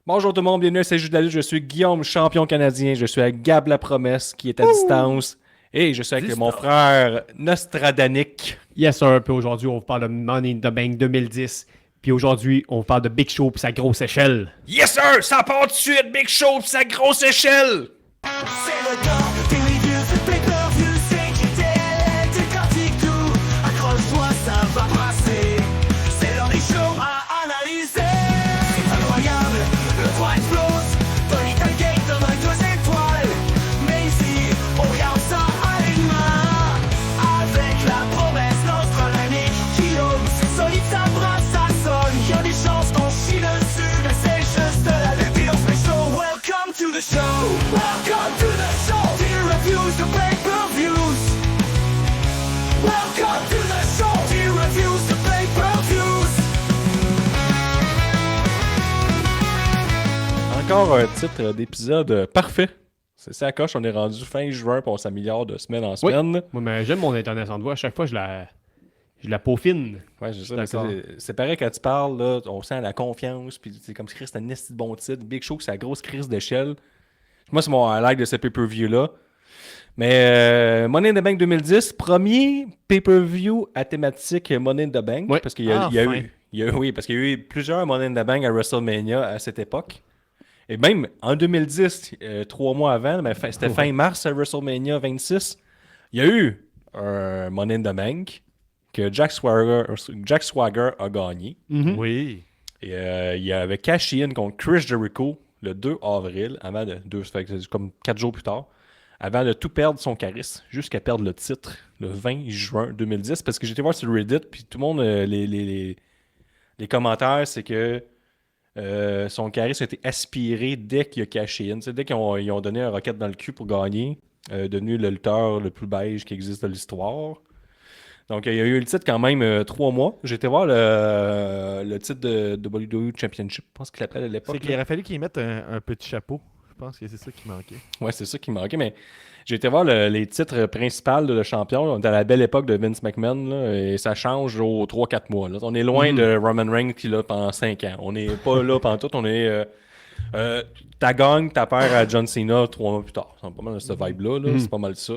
Bonjour tout le monde, bienvenue à C'est juste de la lutte. Je suis Guillaume, champion canadien. Je suis avec Gab la promesse qui est à distance. Et je suis avec mon frère Nostradanic. Yes, sir. Puis aujourd'hui, on vous parle de Money in the Bank 2010. Puis aujourd'hui, on vous parle de Big Show et sa grosse échelle. Yes sir, ça part tout de suite, Big Show pis sa grosse échelle. C'est le temps des reviews de pay-per-view, c'est JTL, décortique tout. Accroche-toi, ça va passer. C'est l'heure des shows à analyser. C'est incroyable, le toit explose. Tony Tailgate devant 2 étoiles. Mais ici, on regarde ça alignement. Avec la promesse, notre l'année qui ose. C'est solide, ça brasse, ça sonne. Y'a des chances qu'on chie dessus, mais c'est juste la lutte et on fait chaud. Welcome to the show. Welcome to the show. The reviews, the pay-per-views. Welcome to the show. The reviews, the pay-per-views. Encore un titre d'épisode parfait. C'est ça, coche, on est rendu fin juin puis on s'améliore de semaine en semaine. Moi, mais j'aime mon intonation de voix. À chaque fois, je la peaufine. Ouais, c'est ça. D'accord. Mais c'est pareil quand tu parles, là, on sent la confiance, puis c'est comme si c'est un esti de bon titre. Big Show, c'est la grosse crise d'échelle. Moi, c'est mon highlight de ce pay-per-view-là. Mais Money in the Bank 2010, premier pay-per-view à thématique Money in the Bank. Ouais. Parce qu'il y a, il y a Enfin. eu, oui, parce qu'il y a eu plusieurs Money in the Bank à WrestleMania à cette époque. Et même en 2010, 3 mois avant, ben, c'était fin mars à WrestleMania 26, il y a eu un Money in the Bank que Jack Swagger a gagné. Oui. Et il y avait cash-in contre Chris Jericho le 2 avril, avant de ça fait que c'est comme 4 jours plus tard, avant de tout perdre son charisme, jusqu'à perdre le titre le 20 juin 2010. Parce que j'étais voir sur Reddit, puis tout le monde, les commentaires, c'est que son charisme a été aspiré dès qu'il a caché in. Dès qu'ils ont donné un rocket dans le cul pour gagner, devenu le lutteur le plus beige qui existe de l'histoire. Donc, il y a eu le titre quand même 3 mois. J'ai été voir le titre de WWE Championship, je pense qu'il l'appelait à l'époque. C'est qu'il aurait fallu qu'ils mettent un petit chapeau. Je pense que c'est ça qui manquait. Ouais, c'est ça qui me manquait, mais j'ai été voir les titres principaux de le champion. On est à la belle époque de Vince McMahon, là, et ça change aux 3-4 mois. Là. On est loin de Roman Reigns qui est là pendant 5 ans. On n'est pas là pendant tout. On est... t'as gagné, t'as peur à John Cena 3 mois plus tard. C'est pas mal de cette vibe-là. Là. C'est pas mal ça.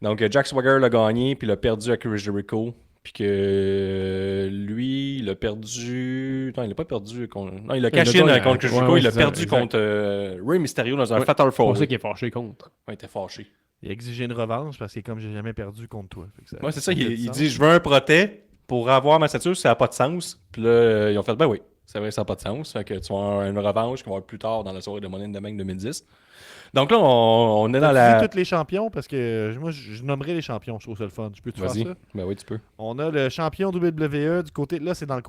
Donc, Jack Swagger l'a gagné, puis il a perdu à Chris Jericho. Puis que lui, il a perdu... Non, il n'a pas perdu contre... Non, il a caché contre Chris Jericho. Il a perdu contre Rey Mysterio dans un Fatal C'est pour 4-Way. ça qu'il est fâché contre. Ouais, il était fâché. Il a exigé une revanche parce que comme j'ai jamais perdu contre toi. Fait que Ouais, c'est ça. fait Il sens. dit je veux un protège pour avoir ma stature, ça n'a pas de sens. Puis là, ils ont fait ben oui, c'est vrai, ça n'a pas de sens. Fait que tu vas avoir une revanche qu'on va avoir plus tard dans la soirée de Money in the Bank 2010. Donc là, on est dans T'as-tu la. vu tous les champions parce que moi je nommerai les champions, je trouve ça le fun. Tu peux-tu faire Vas-y. ça? Ben oui, tu peux. On a le champion WWE du côté. Là, c'est dans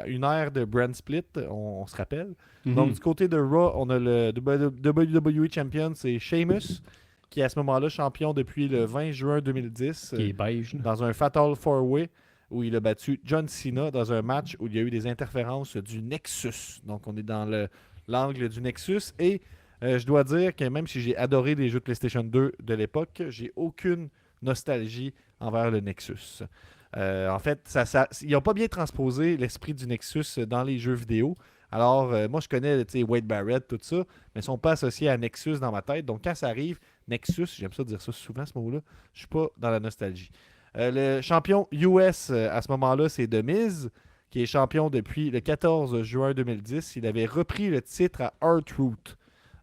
une ère de brand split, on se rappelle. Donc, du côté de Raw, on a le WWE Champion, c'est Sheamus, qui est à ce moment-là champion depuis le 20 juin 2010 Qui est beige. là. dans un Fatal 4-Way où il a battu John Cena dans un match où il y a eu des interférences du Nexus. Donc, on est dans l'angle du Nexus. Et je dois dire que même si j'ai adoré les jeux de PlayStation 2 de l'époque, j'ai aucune nostalgie envers le Nexus. En fait, ils n'ont pas bien transposé l'esprit du Nexus dans les jeux vidéo. Alors, moi, je connais Wade Barrett, tout ça, mais ils ne sont pas associés à Nexus dans ma tête. Donc, quand ça arrive, Nexus, j'aime ça dire ça souvent, ce mot-là, je suis pas dans la nostalgie. Le champion US à ce moment-là, c'est The Miz, qui est champion depuis le 14 juin 2010. Il avait repris le titre à R-Truth.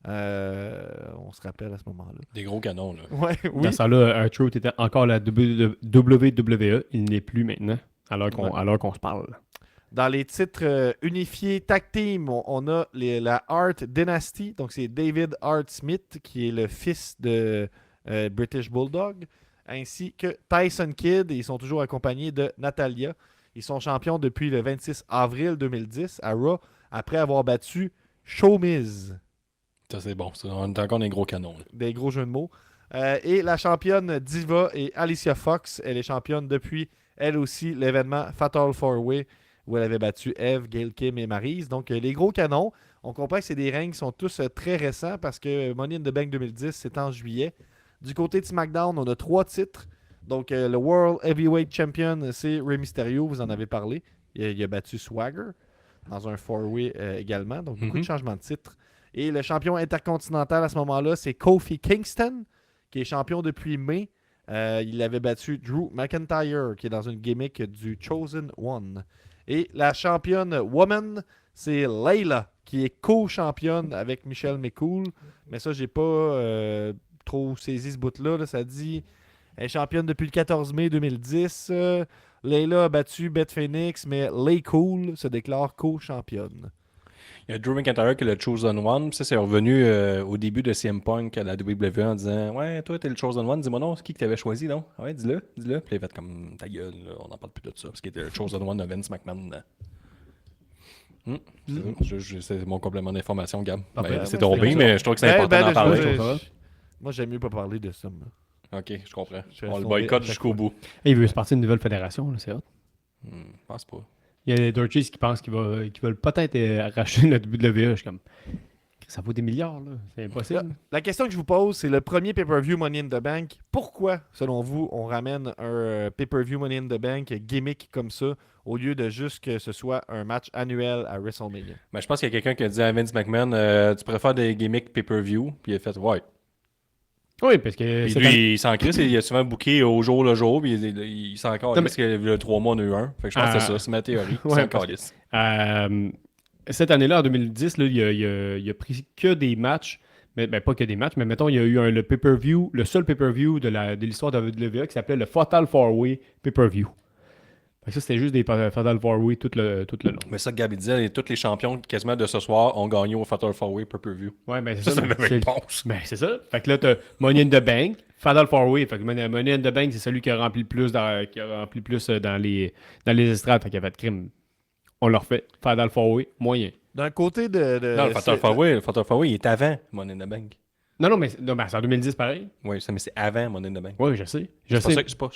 On se rappelle à ce moment-là. Des gros canons, là. Ouais, oui. Dans ça là, R-Truth était encore la WWE. Il n'est plus maintenant, alors qu'on se parle. Dans les titres unifiés tag team, on a la Hart Dynasty. Donc, c'est David Hart Smith, qui est le fils de British Bulldog, ainsi que Tyson Kidd. Ils sont toujours accompagnés de Natalia. Ils sont champions depuis le 26 avril 2010 à Raw, après avoir battu Showmiz. Ça, c'est bon. Ça. On est encore des gros canons, là. Des gros jeux de mots. Et la championne Diva est Alicia Fox. Elle est championne depuis, elle aussi, l'événement Fatal 4-Way, où elle avait battu Eve, Gail Kim et Maryse. Donc, les gros canons, on comprend que c'est des règnes qui sont tous très récents parce que Money in the Bank 2010, c'est en juillet. Du côté de SmackDown, on a 3 titres. Donc, le World Heavyweight Champion, c'est Rey Mysterio, vous en avez parlé. Il a battu Swagger. dans un four-way également. Donc, beaucoup de changements de titre. Et le champion intercontinental à ce moment-là, c'est Kofi Kingston, qui est champion depuis mai. Il avait battu Drew McIntyre, qui est dans une gimmick du Chosen One. Et la championne woman, c'est Layla, qui est co-championne avec Michelle McCool. Mais ça, j'ai pas trop saisi ce bout-là. Là. Ça dit, elle est championne depuis le 14 mai 2010. Layla a battu Beth Phoenix, mais Lay Cool se déclare co-championne. Il y a Drew McIntyre qui est le Chosen One. Puis ça, c'est revenu au début de CM Punk à la WWE en disant Ouais, toi, t'es le Chosen One. Dis-moi non, c'est qui que t'avais choisi, non Ouais, dis-le. Puis il a fait comme ta gueule, là, on n'en parle plus de ça. Parce qu'il était le Chosen One de Vince McMahon. C'est mon complément d'information, Gab. C'est tombé, mais je trouve que c'est important d'en parler. Moi, j'aime mieux pas parler de ça. Ok, je comprends. On le boycotte jusqu'au bout. Et il veut se partir d'une nouvelle fédération, là, c'est hot. Je pense pas. Il y a des Dirties qui pensent qu'ils veulent peut-être arracher le WWE. Je suis comme, ça vaut des milliards, là. C'est impossible. La question que je vous pose, c'est le premier pay-per-view Money in the Bank. Pourquoi, selon vous, on ramène un pay-per-view Money in the Bank gimmick comme ça, au lieu de juste que ce soit un match annuel à WrestleMania? Ben, je pense qu'il y a quelqu'un qui a dit à Vince McMahon Tu préfères des gimmicks pay-per-view Puis il a fait Ouais. Oui, parce que. Puis lui, il s'en crisse, il a souvent booké au jour le jour, puis il s'en calisse parce qu'il y a 3 mois, on a eu un. Fait que je pense que c'est ça, c'est ma théorie. Ouais, c'est encore lisse. Cette année-là, en 2010, là, il a pris que des matchs, mais pas que des matchs, mais mettons, il y a eu le pay-per-view, le seul pay-per-view de l'histoire de WWE qui s'appelait le Fatal 4-Way Pay-per-View. Fait que ça, c'était juste des Fatal 4-Way tout le long. Mais ça, Gabi disait, tous les champions quasiment de ce soir ont gagné au Fatal 4-Way Pay-per-View. Ouais, ben c'est Ça, ça. c'est la même réponse. Ben c'est ça. Fait que là, t'as Money in the Bank, Fatal 4-Way. Fait que Money in the Bank, c'est celui qui a rempli le plus dans les estrades. Fait qu'il y avait de crime. On leur fait Fatal 4-Way, moyen. D'un côté de Non, le Fatal 4-Way, il est avant Money in the Bank. Non, mais c'est en 2010 pareil. Oui, mais c'est avant Money in the Bank. Oui, je sais. C'est pas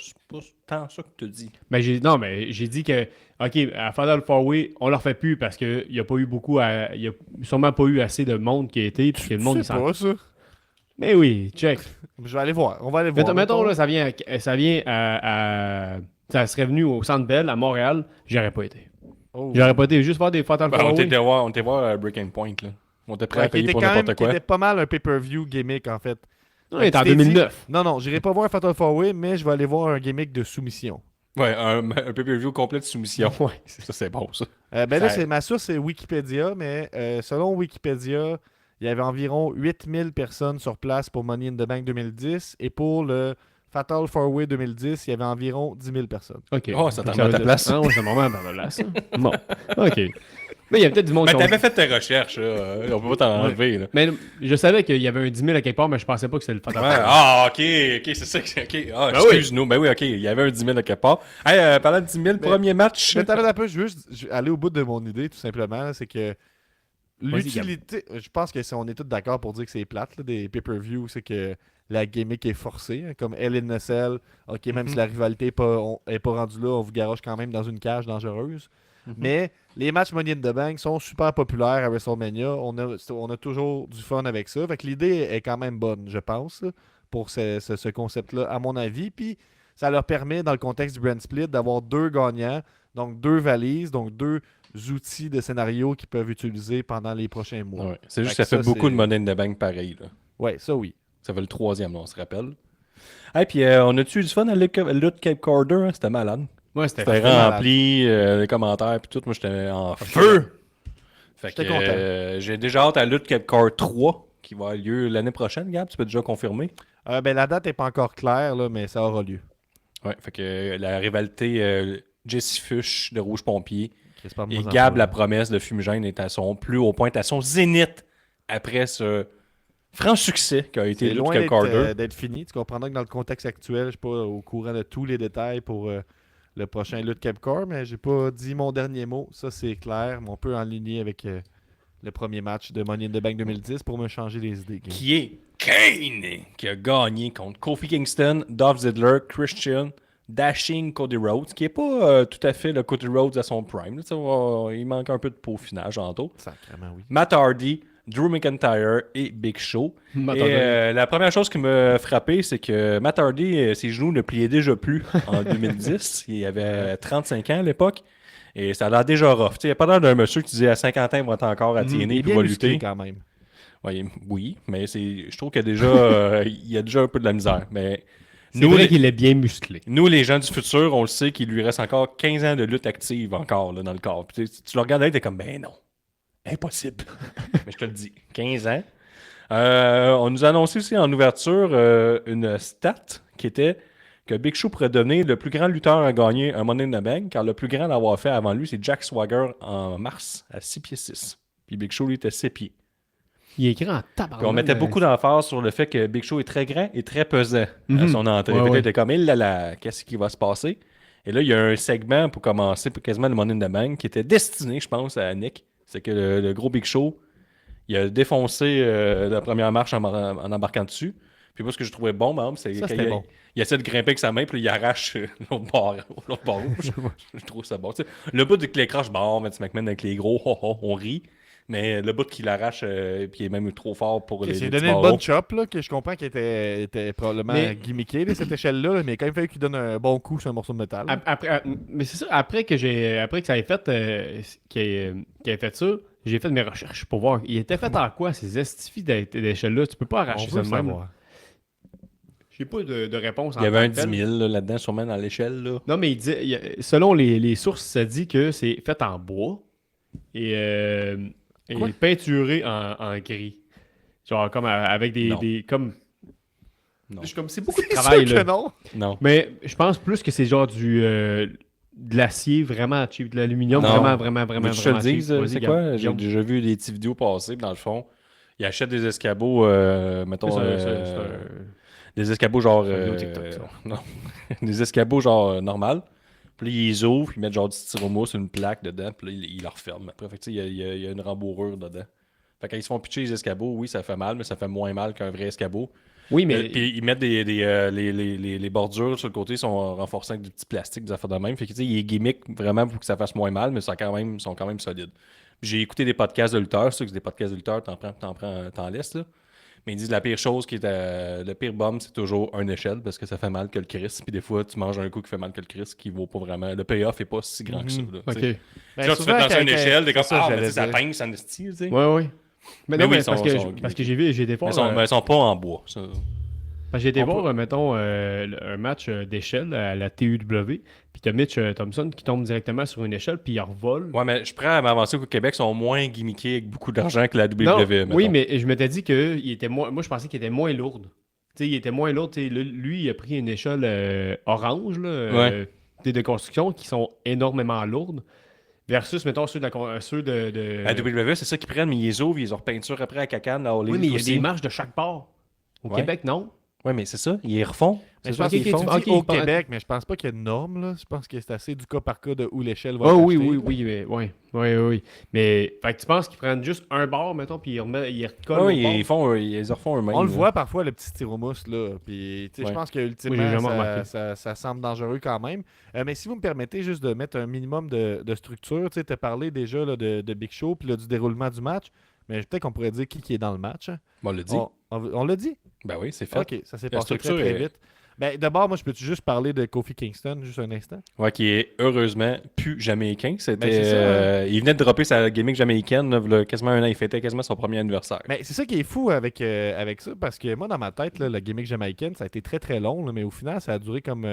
tant ça que tu dis. Mais j'ai dit que, OK, à Fatal 4-Way, on leur fait plus parce qu'il n'y a pas eu il y a sûrement pas eu assez de monde qui a été. Puis que le monde, c'est pas ça. Mais oui, check. Je vais aller voir. On va aller voir. Mettons, là, ça vient ça serait venu au Centre Bell, à Montréal, j'aurais pas été. Oh. J'aurais pas été juste voir des Fatal 4-Way. On était voir Breaking Point, là. On était prêt à payer pour n'importe quoi. C'était pas mal un pay-per-view gimmick, en fait. Non, il était en 2009. Non, j'irai pas voir un Fatal 4-Way, mais je vais aller voir un gimmick de soumission. Ouais, un pay-per-view complet de soumission. Ouais. Ça, c'est bon, ça. Là, ma source, c'est Wikipédia, mais selon Wikipédia, il y avait environ 8000 personnes sur place pour Money in the Bank 2010, et pour le Fatal 4-Way 2010, il y avait environ 10 000 personnes. OK. Oh, ça t'en met à ta place. Ah, oui, ça m'en met à ta place. Bon, OK. Mais il y a peut-être du monde Mais qui t'avais fait tes recherches, là. On peut pas t'en enlever, là. Mais je savais qu'il y avait un 10 000 à quelque part, mais je pensais pas que c'était le Fatal 4-Way. Ah, ok, c'est ça. Ok. Ah, Ben excuse-nous. Ben oui, ok. Il y avait un 10 000 à quelque part. Hey, parlant de 10 000, premier match. Mais t'arrêtes un peu, je veux juste aller au bout de mon idée, tout simplement. là, C'est que l'utilité. Je pense que si on est tous d'accord pour dire que c'est plate, là, des pay-per-view, c'est que la gimmick est forcée. Hein, comme Hell in a Cell. Ok, même si la rivalité n'est pas rendue là, on vous garoche quand même dans une cage dangereuse. Mais les matchs Money in the Bank sont super populaires à WrestleMania. On a toujours du fun avec ça. Fait que l'idée est quand même bonne, je pense, là, pour ce concept-là, à mon avis. Puis ça leur permet, dans le contexte du brand split, d'avoir 2 gagnants, donc 2 valises, donc 2 outils de scénario qu'ils peuvent utiliser pendant les prochains mois. Ouais. C'est juste que ça fait beaucoup de Money in the Bank pareil. Là. Ouais, ça oui. Ça fait le 3e, là, on se rappelle. Et puis, on a-tu eu du fun à Lutte Cape Corder? Hein? C'était malade. Ouais, C'était rempli, les commentaires, puis tout. Moi, j'étais en feu. Fait que j'ai déjà hâte à Lutte Cape Corder 3, qui va avoir lieu l'année prochaine, Gab. Tu peux déjà confirmer? La date n'est pas encore claire, là, mais ça aura lieu. Ouais, fait que la rivalité Jesse Fush de Rouge Pompier et Gab, la promesse de Fumigène, est à son plus haut point, à son zénith après ce franc succès qui a été Lutte Cape Corder. D'être fini. Tu comprendras que dans le contexte actuel, je ne suis pas au courant de tous les détails pour le prochain Lutte Cape Corder, mais j'ai pas dit mon dernier mot. Ça, c'est clair, mais on peut enligner avec le premier match de Money in the Bank 2010 pour me changer les idées. Qui est Kane, qui a gagné contre Kofi Kingston, Dolph Ziggler, Christian, Dashing Cody Rhodes, qui n'est pas tout à fait le Cody Rhodes à son prime. Là, il manque un peu de peaufinage en tout. Sacrément, oui. Matt Hardy, Drew McIntyre et Big Show. La première chose qui m'a frappé, c'est que Matt Hardy, ses genoux ne pliaient déjà plus en 2010. Il avait 35 ans à l'époque. Et ça a l'air déjà rough. Il n'y a pas l'air d'un monsieur qui disait à 50 ans, il va être encore à TNA Il et est puis bien va musclé lutter. quand même. Ouais, oui, mais je trouve qu'il y a déjà, il y a déjà un peu de la misère. Mais C'est vrai qu'il est bien musclé. nous, les gens du futur, on le sait qu'il lui reste encore 15 ans de lutte active encore là, dans le corps. Puis, tu le regardes là, t'es comme, ben non, impossible. Mais je te le dis, 15 ans. On nous a annoncé aussi en ouverture une stat qui était que Big Show pourrait devenir le plus grand lutteur à gagner un Money in the Bank, car le plus grand à l'avoir fait avant lui, c'est Jack Swagger en mars à 6 pieds 6. Puis Big Show, lui, était 7 pieds. Il est grand en tabarnak. Puis on mettait beaucoup d'emphase sur le fait que Big Show est très grand et très pesant à son entrée. Ouais, Fait que ouais. t'es comme, il là, qu'est-ce qui va se passer? Et là, il y a un segment pour commencer, pour quasiment le Money in the Bank, qui était destiné, je pense, à Nick. C'est que le gros Big Show, il a défoncé la première marche en embarquant dessus. Puis moi, ce que je trouvais bon, par exemple, c'est Ça, qu'il c'était bon. il essaie de grimper avec sa main, puis il arrache l'autre bord rouge. Je trouve ça bon. Tu sais, le bout de l'écrage, bon, Vince McMahon avec les gros, on rit. Mais le bout qu'il arrache, puis il est même trop fort pour Okay, les c'est petits donné une barreaux. bonne chop, là, que je comprends qu'il était probablement Mais- gimmické, là, cette échelle-là, là, mais il a quand même fallu qu'il donne un bon coup sur un morceau de métal. là. Mais c'est ça, après que ça ait fait, qu'il ait fait ça, j'ai fait mes recherches pour voir. Il était fait en quoi, ces estifis d'échelle-là? Tu peux pas On arracher veut ça de même. savoir. J'ai pas de réponse. Il y avait un tant que 10 tel. 000 là-dedans, sûrement dans l'échelle. Là. Non, mais selon les sources, ça dit que c'est fait en bois et Quoi? peinturé en gris. Genre comme avec Non. comme. Non. C'est beaucoup de C'est travail sûr là. que non. Non. Mais je pense plus que c'est genre de l'acier vraiment cheap, de l'aluminium Non. vraiment Veux-tu que je te le vraiment cheap. dise, Vas-y, c'est Guillaume. quoi? J'ai Guillaume. déjà vu des petites vidéos passer, puis dans le fond, ils achètent des escabeaux, mettons, des escabeaux genre... c'est un vidéo TikTok, ça. non, des escabeaux genre normal. Puis là, ils les ouvrent, ils mettent genre du styromousse, une plaque dedans, puis là, ils la referment. Après, fait que, tu sais, il y a une rembourrure dedans. Fait que quand ils se font pitcher les escabeaux, oui, ça fait mal, mais ça fait moins mal qu'un vrai escabeau. Oui, mais Puis ils mettent les bordures sur le côté sont renforcées avec du petit plastique, des affaires de même. Fait que tu sais, il est gimmick vraiment pour que ça fasse moins mal, mais ils sont quand même solides. Puis j'ai écouté des podcasts de lutteurs, c'est sûr que des podcasts de lutteurs, t'en laisses là. Mais ils disent la pire chose le pire bombe, c'est toujours une échelle parce que ça fait mal que le Chris. Puis des fois, tu manges un coup qui fait mal que le Chris qui vaut pas vraiment. Le payoff est pas si grand que ça. Là, tu sais. ok. Ben, Genre, tu fais souvent, dans une quand- échelle, t'es comme c'est ça, ah, mais tu j'allais sais, ça dire. pince, ça ne style, tu sais. Ouais. Mais Mais non, oui, mais ils sont- parce que sont- j'ai été Mais voir. ils sont pas en bois. Ça. Parce que j'ai été On voir, peut- mettons, un match d'échelle à la TUW, puis t'as Mitch Thompson qui tombe directement sur une échelle, puis il revole. Ouais, mais je suis prêt à m'avancer qu'au Québec, ils sont moins gimmickés avec beaucoup d'argent que la WWE. Non, mettons. oui, mais je m'étais dit qu'il était moins. Moi, je pensais qu'il était moins lourd. Tu sais, il était moins lourd. Tu sais, lui, il a pris une échelle orange là, de construction qui sont énormément lourdes. Versus, mettons, ceux de. La WWE, c'est ça qu'ils prennent, mais ils les ouvrent, ils ont repeinture après à Cacan, la All Oui, Elite mais il y a aussi. des marches de chaque part. Au Ouais. Québec, non. Ouais, mais c'est ça, ils les refont. Mais C'est je ça pense qu'ils que font. tu dis Ok, au il parle- Québec, mais je pense pas qu'il y a de normes. Là. Je pense que c'est assez du cas par cas de où l'échelle va Oh être oui, achetée, oui, là. oui, mais oui. Mais fait que tu penses qu'ils prennent juste un bord, mettons, puis ils recollent Oui, au bord? ils les refont eux-mêmes. On le là. voit parfois, le petit styromousse, là. Puis, tu sais, Ouais. je pense que Oui, j'ai ultimement, jamais remarqué. ça semble dangereux quand même. Mais si vous me permettez juste de mettre un minimum de structure, tu sais, t'as parlé déjà là, de Big Show, puis là, du déroulement du match. Mais peut-être qu'on pourrait dire qui est dans le match. Hein. Bon, on l'a dit. On l'a dit? Ben oui, c'est fait. Ok, ça s'est La passé très, structure très est- vite. Ben, d'abord, moi, je peux-tu juste parler de Kofi Kingston, juste un instant? Ouais, qui est heureusement plus jamaïcain. C'était, Ben, c'est ça, il venait de dropper sa gimmick jamaïcaine, là, v'là quasiment un an. Il fêtait quasiment son premier anniversaire. Mais c'est ça qui est fou avec ça, parce que moi, dans ma tête, là, la gimmick jamaïcaine, ça a été très, très long, là, mais au final, ça a duré comme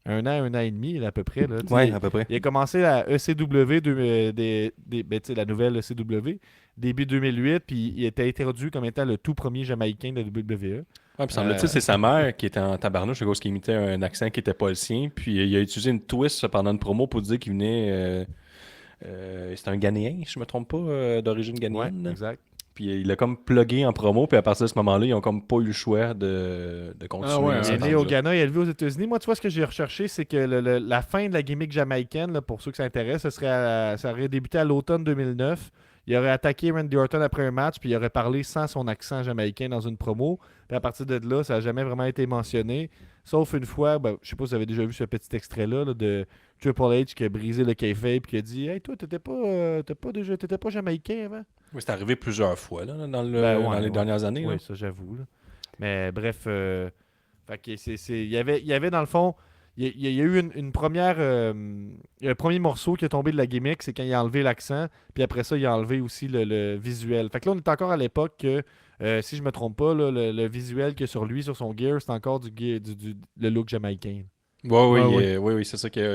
un an et demi, là, à peu près. Là, tu sais. Ouais, à peu près. Il a commencé à ECW, ben, tu sais, la nouvelle ECW, début 2008, puis il était introduit comme étant le tout premier Jamaïcain de la WWE. Ouais, puis semble-t-il, c'est sa mère qui était en tabarnouche à cause qu'il imitait un accent qui n'était pas le sien. Puis il a utilisé une twist pendant une promo pour dire qu'il venait. C'était un Ghanéen, si je me trompe pas, d'origine Ouais, ghanéenne. là. exact. Puis il l'a comme plugué en promo. Puis à partir de ce moment-là, ils ont comme pas eu le choix de continuer. Ah ouais, dans Il cette est né au bande-là. Ghana, il est élevé aux États-Unis. Moi, tu vois, ce que j'ai recherché, c'est que la fin de la gimmick jamaïcaine, là, pour ceux que ça intéresse, ça aurait débuté à l'automne 2009. Il aurait attaqué Randy Orton après un match, puis il aurait parlé sans son accent jamaïcain dans une promo. Puis à partir de là, ça n'a jamais vraiment été mentionné. Sauf une fois, ben, je sais pas si vous avez déjà vu ce petit extrait-là là, de Triple H qui a brisé le kayfabe et qui a dit « Hey, toi, t'étais pas jamaïcain avant? » Oui, c'est arrivé plusieurs fois là, dans Ben ouais, dans les ouais. dernières années. Oui, là. ça, j'avoue. Là. Mais bref, fait que il y avait dans le fond, il y a eu une première. Le premier morceau qui est tombé de la gimmick, c'est quand il a enlevé l'accent. Puis après ça, il a enlevé aussi le visuel. Fait que là, on est encore à l'époque que, si je me trompe pas, là, le visuel qu'il y a sur lui, sur son gear, c'est encore le look jamaïcain. Oui, c'est ça qu'il y